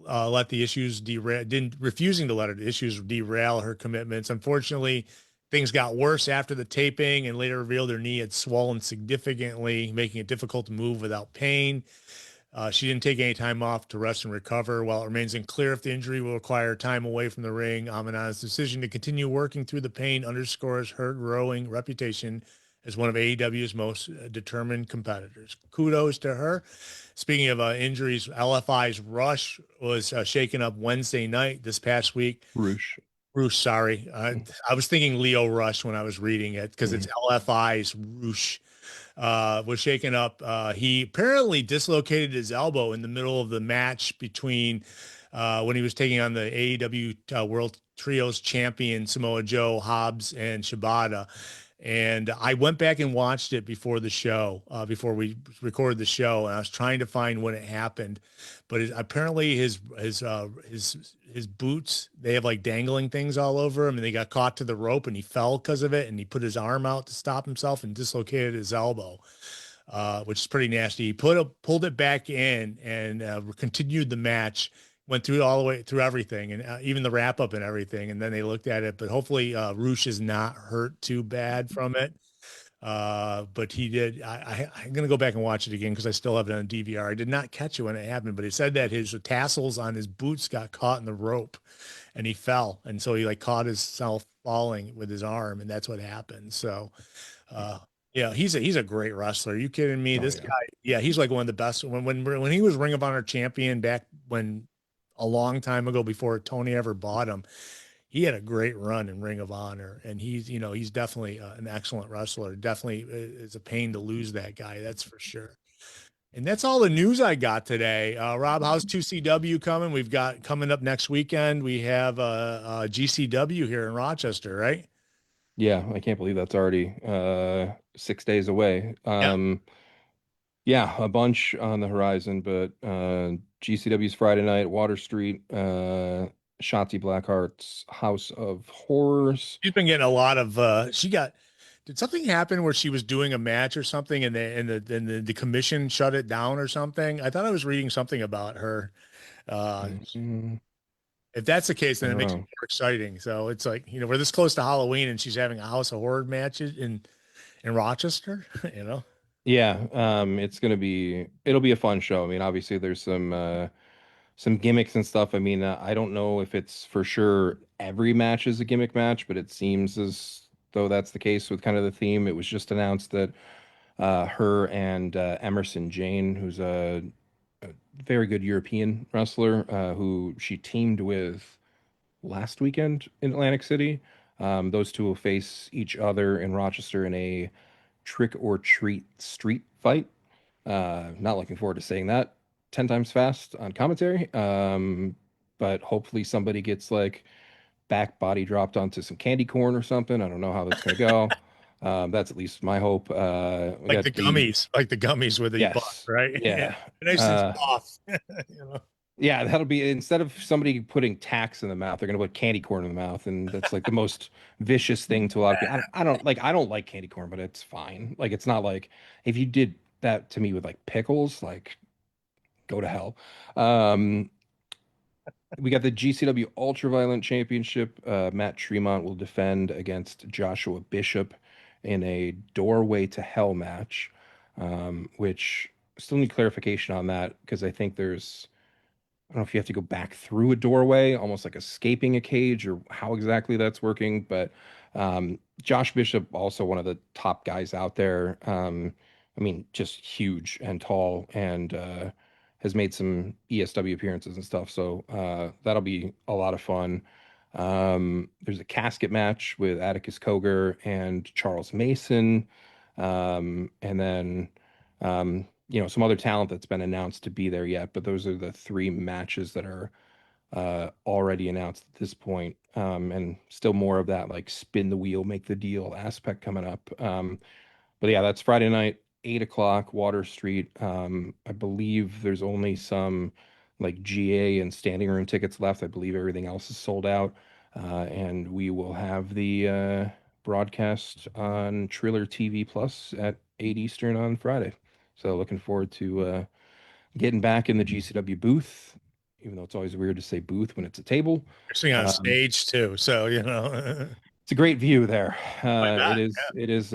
let the issues derail, didn't refusing to let the issues derail her commitments. Unfortunately, things got worse after the taping and later revealed her knee had swollen significantly, making it difficult to move without pain. She didn't take any time off to rest and recover. While it remains unclear if the injury will require time away from the ring, Amanada's decision to continue working through the pain underscores her growing reputation as one of AEW's most determined competitors. Kudos to her. Speaking of injuries, LFI's Rush was shaken up Wednesday night this past week. Roosh. Roosh, sorry. I was thinking Leo Rush when I was reading it because it's LFI's Roosh. Was shaken up. He apparently dislocated his elbow in the middle of the match between when he was taking on the AEW World Trios champion Samoa Joe, Hobbs, and Shibata. And I went back and watched it before the show, before we recorded the show, and I was trying to find when it happened. But apparently his boots, they have like dangling things all over him, and they got caught to the rope, and he fell because of it, and he put his arm out to stop himself and dislocated his elbow, which is pretty nasty. He pulled it back in and continued the match. Went through all the way through everything and even the wrap up and everything. And then they looked at it, but hopefully Roosh is not hurt too bad from it. But he did. I'm going to go back and watch it again because I still have it on DVR. I did not catch it when it happened, but he said that his tassels on his boots got caught in the rope and he fell. And so he like caught himself falling with his arm, and that's what happened. So, yeah, he's a great wrestler. Are you kidding me? Oh, This yeah. guy, yeah, he's like one of the best. When he was Ring of Honor champion back when a long time ago before Tony ever bought him, he had a great run in Ring of Honor, and he's definitely an excellent wrestler. Definitely is a pain to lose that guy. That's for sure. And that's all the news I got today. Rob, how's 2CW coming? We've got coming up next weekend. We have GCW here in Rochester, right? Yeah, I can't believe that's already 6 days away. Yeah. Yeah, a bunch on the horizon, but GCW's Friday night, Water Street, Shotzi Blackheart's House of Horrors. She's been getting a lot of did something happen where she was doing a match or something and the commission shut it down or something? I thought I was reading something about her. Uh, Mm, if that's the case, I then it don't makes it know. more exciting. So it's like, we're this close to Halloween and she's having a House of Horror matches in Rochester, you know? Yeah, it'll be a fun show. I mean, obviously there's some gimmicks and stuff. I mean, I don't know if it's for sure every match is a gimmick match, but it seems as though that's the case with kind of the theme. It was just announced that her and Emerson Jane, who's a very good European wrestler, who she teamed with last weekend in Atlantic City. Those two will face each other in Rochester in a trick or treat street fight. Not looking forward to saying that 10 times fast on commentary. But hopefully somebody gets like back body dropped onto some candy corn or something. I don't know how that's going to go. That's at least my hope. We got the, Like the gummies with the butt, yes, right? Yeah. yeah. Nice and Uh, soft. You know? yeah, that'll be instead of somebody putting tacks in the mouth, they're going to put candy corn in the mouth. And that's like the most vicious thing to a lot of people. I don't like candy corn, but it's fine. Like, it's not like if you did that to me with like pickles, like go to hell. Um, we got the GCW Ultraviolent Championship. Matt Tremont will defend against Joshua Bishop in a Doorway to Hell match, which still need clarification on that because I think there's I don't know if you have to go back through a doorway, almost like escaping a cage, or how exactly that's working. But Josh Bishop, also one of the top guys out there. I mean, just huge and tall, and has made some ESW appearances and stuff. So that'll be a lot of fun. There's a casket match with Atticus Cogar and Charles Mason, and then some other talent that's been announced to be there yet. But those are the three matches that are already announced at this point. And still more of that like spin the wheel, make the deal aspect coming up. But yeah, that's Friday night, 8 o'clock, Water Street. I believe there's only some like GA and standing room tickets left. I believe everything else is sold out. And we will have the broadcast on Triller TV Plus at 8 Eastern on Friday. So looking forward to getting back in the GCW booth, even though it's always weird to say booth when it's a table. You're sitting on Um, stage too, so you know. it's a great view there. Why It not? is. It is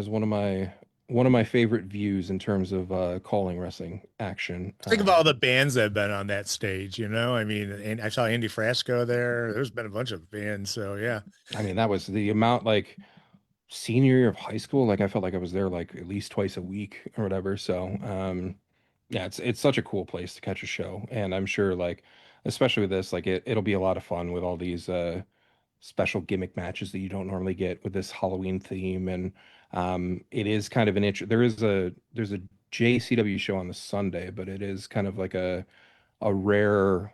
one of my favorite views in terms of calling wrestling action. Think of all the bands that have been on that stage, you know. I mean, and I saw Andy Frasco there. There's been a bunch of bands, so yeah. I mean, that was the amount like senior year of high school. Like I felt like I was there like at least twice a week or whatever. So yeah, it's such a cool place to catch a show, and I'm sure like especially with this, like it'll be a lot of fun with all these special gimmick matches that you don't normally get with this Halloween theme. And it is kind of an there's a JCW show on the Sunday, but it is kind of like a rare,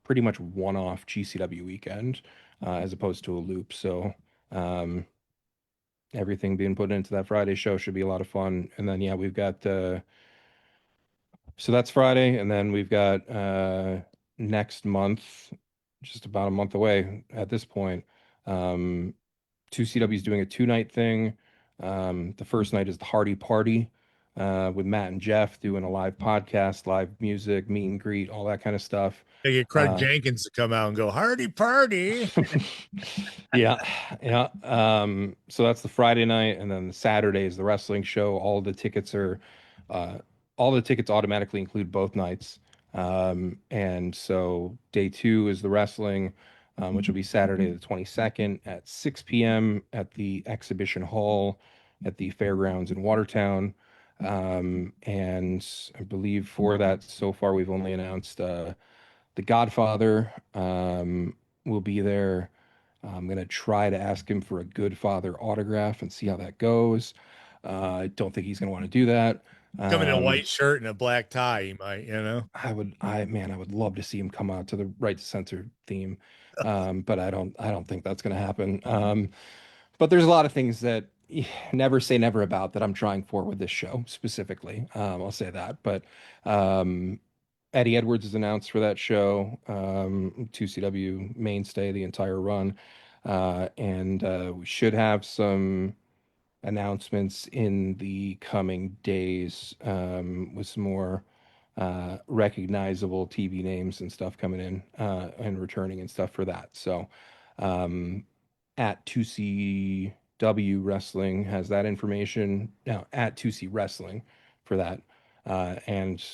pretty much one-off GCW weekend as opposed to a loop. So um, everything being put into that Friday show should be a lot of fun. And then yeah, we've got so that's Friday, and then we've got next month, just about a month away at this point. Um, 2CW is doing a two-night thing. The first night is the Hardy Party with Matt and Jeff doing a live podcast, live music, meet and greet, all that kind of stuff. They get Craig Jenkins to come out and go hardy party. Yeah, yeah. So that's the Friday night, and then the Saturday is the wrestling show. Uh, all the tickets automatically include both nights. And so day two is the wrestling, which will be Saturday the 22nd at 6 p.m. at the Exhibition Hall at the Fairgrounds in Watertown. And I believe for that, so far we've only announced The Godfather will be there. I'm going to try to ask him for a Good Father autograph and see how that goes. I don't think he's going to want to do that. Come in a Um, white shirt and a black tie, you might, you know. man, I would love to see him come out to the Right to Censor theme, but I don't think that's going to happen. But there's a lot of things that never say never about that I'm trying for with this show specifically. I'll say that, but um, Eddie Edwards is announced for that show, 2CW mainstay the entire run. And we should have some announcements in the coming days with some more recognizable TV names and stuff coming in and returning and stuff for that. So um, at 2CW Wrestling has that information. Now at 2C Wrestling for that. And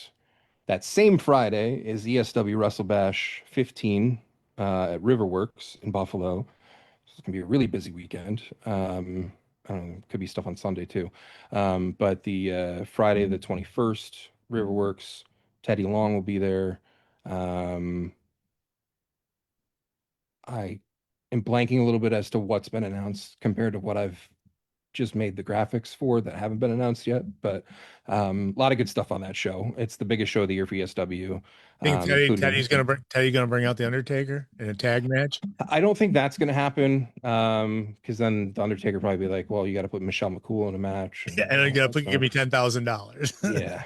that same Friday is ESW Wrestle Bash 15 at Riverworks in Buffalo. So it's gonna be a really busy weekend. I don't know, could be stuff on Sunday too. But the Friday the 21st, Riverworks, Teddy Long will be there. Um, I am blanking a little bit as to what's been announced compared to what I've just made the graphics for that haven't been announced yet. But a lot of good stuff on that show. It's the biggest show of the year for ESW, Think including everything. Teddy's gonna bring out the Undertaker in a tag match. I don't think that's going to happen because then the Undertaker probably be like, well, you got to put Michelle McCool in a match Yeah, and and I'm all gonna that give stuff. me $10,000. Yeah.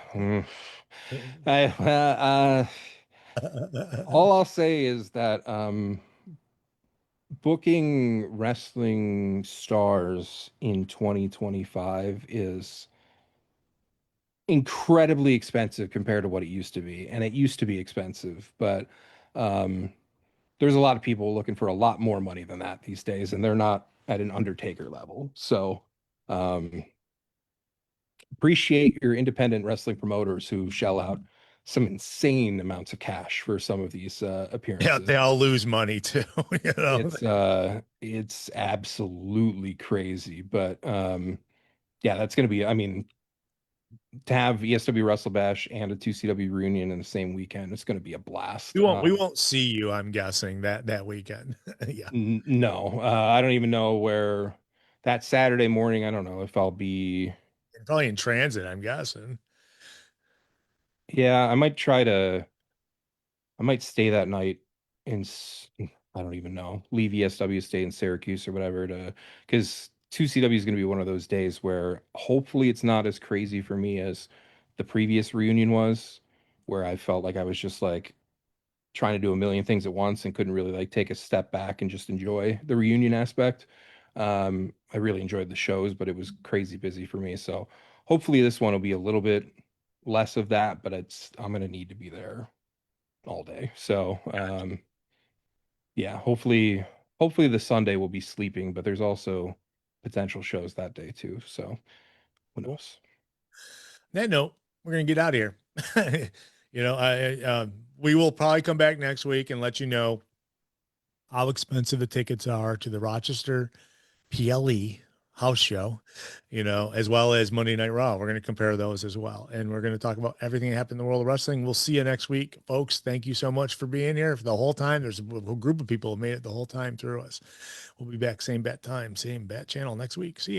All I'll say is that booking wrestling stars in 2025 is incredibly expensive compared to what it used to be. And it used to be expensive, but um, there's a lot of people looking for a lot more money than that these days, and they're not at an Undertaker level. So um, appreciate your independent wrestling promoters who shell out some insane amounts of cash for some of these Yeah, appearances. they all lose money too. You know, It's absolutely crazy, but yeah, that's gonna be. I mean, to have ESW Wrestle Bash and a 2CW reunion in the same weekend, it's gonna be a blast. we won't see you, I'm guessing, that weekend. Yeah. No, I don't even know where that Saturday morning. I don't know if I'll be. Probably in transit, I'm guessing. Yeah, I might try to. I might stay that night in. I don't even know. Leave ESW, stay in Syracuse or whatever to because 2CW is going to be one of those days where hopefully it's not as crazy for me as the previous reunion was, where I felt like I was just like trying to do a million things at once and couldn't really like take a step back and just enjoy the reunion aspect. I really enjoyed the shows, but it was crazy busy for me. So hopefully this one will be a little bit less of that, but I'm gonna need to be there all day. So yeah, hopefully the Sunday will be sleeping, but there's also potential shows that day too. So who Cool. knows? That note, we're gonna get out of here. We will probably come back next week and let you know how expensive the tickets are to the Rochester PLE house show, as well as Monday Night Raw. We're going to compare those as well. And we're going to talk about everything that happened in the world of wrestling. We'll see you next week, folks. Thank you so much for being here for the whole time. There's a whole group of people who made it the whole time through us. We'll be back, same bat time, same bat channel next week. See ya.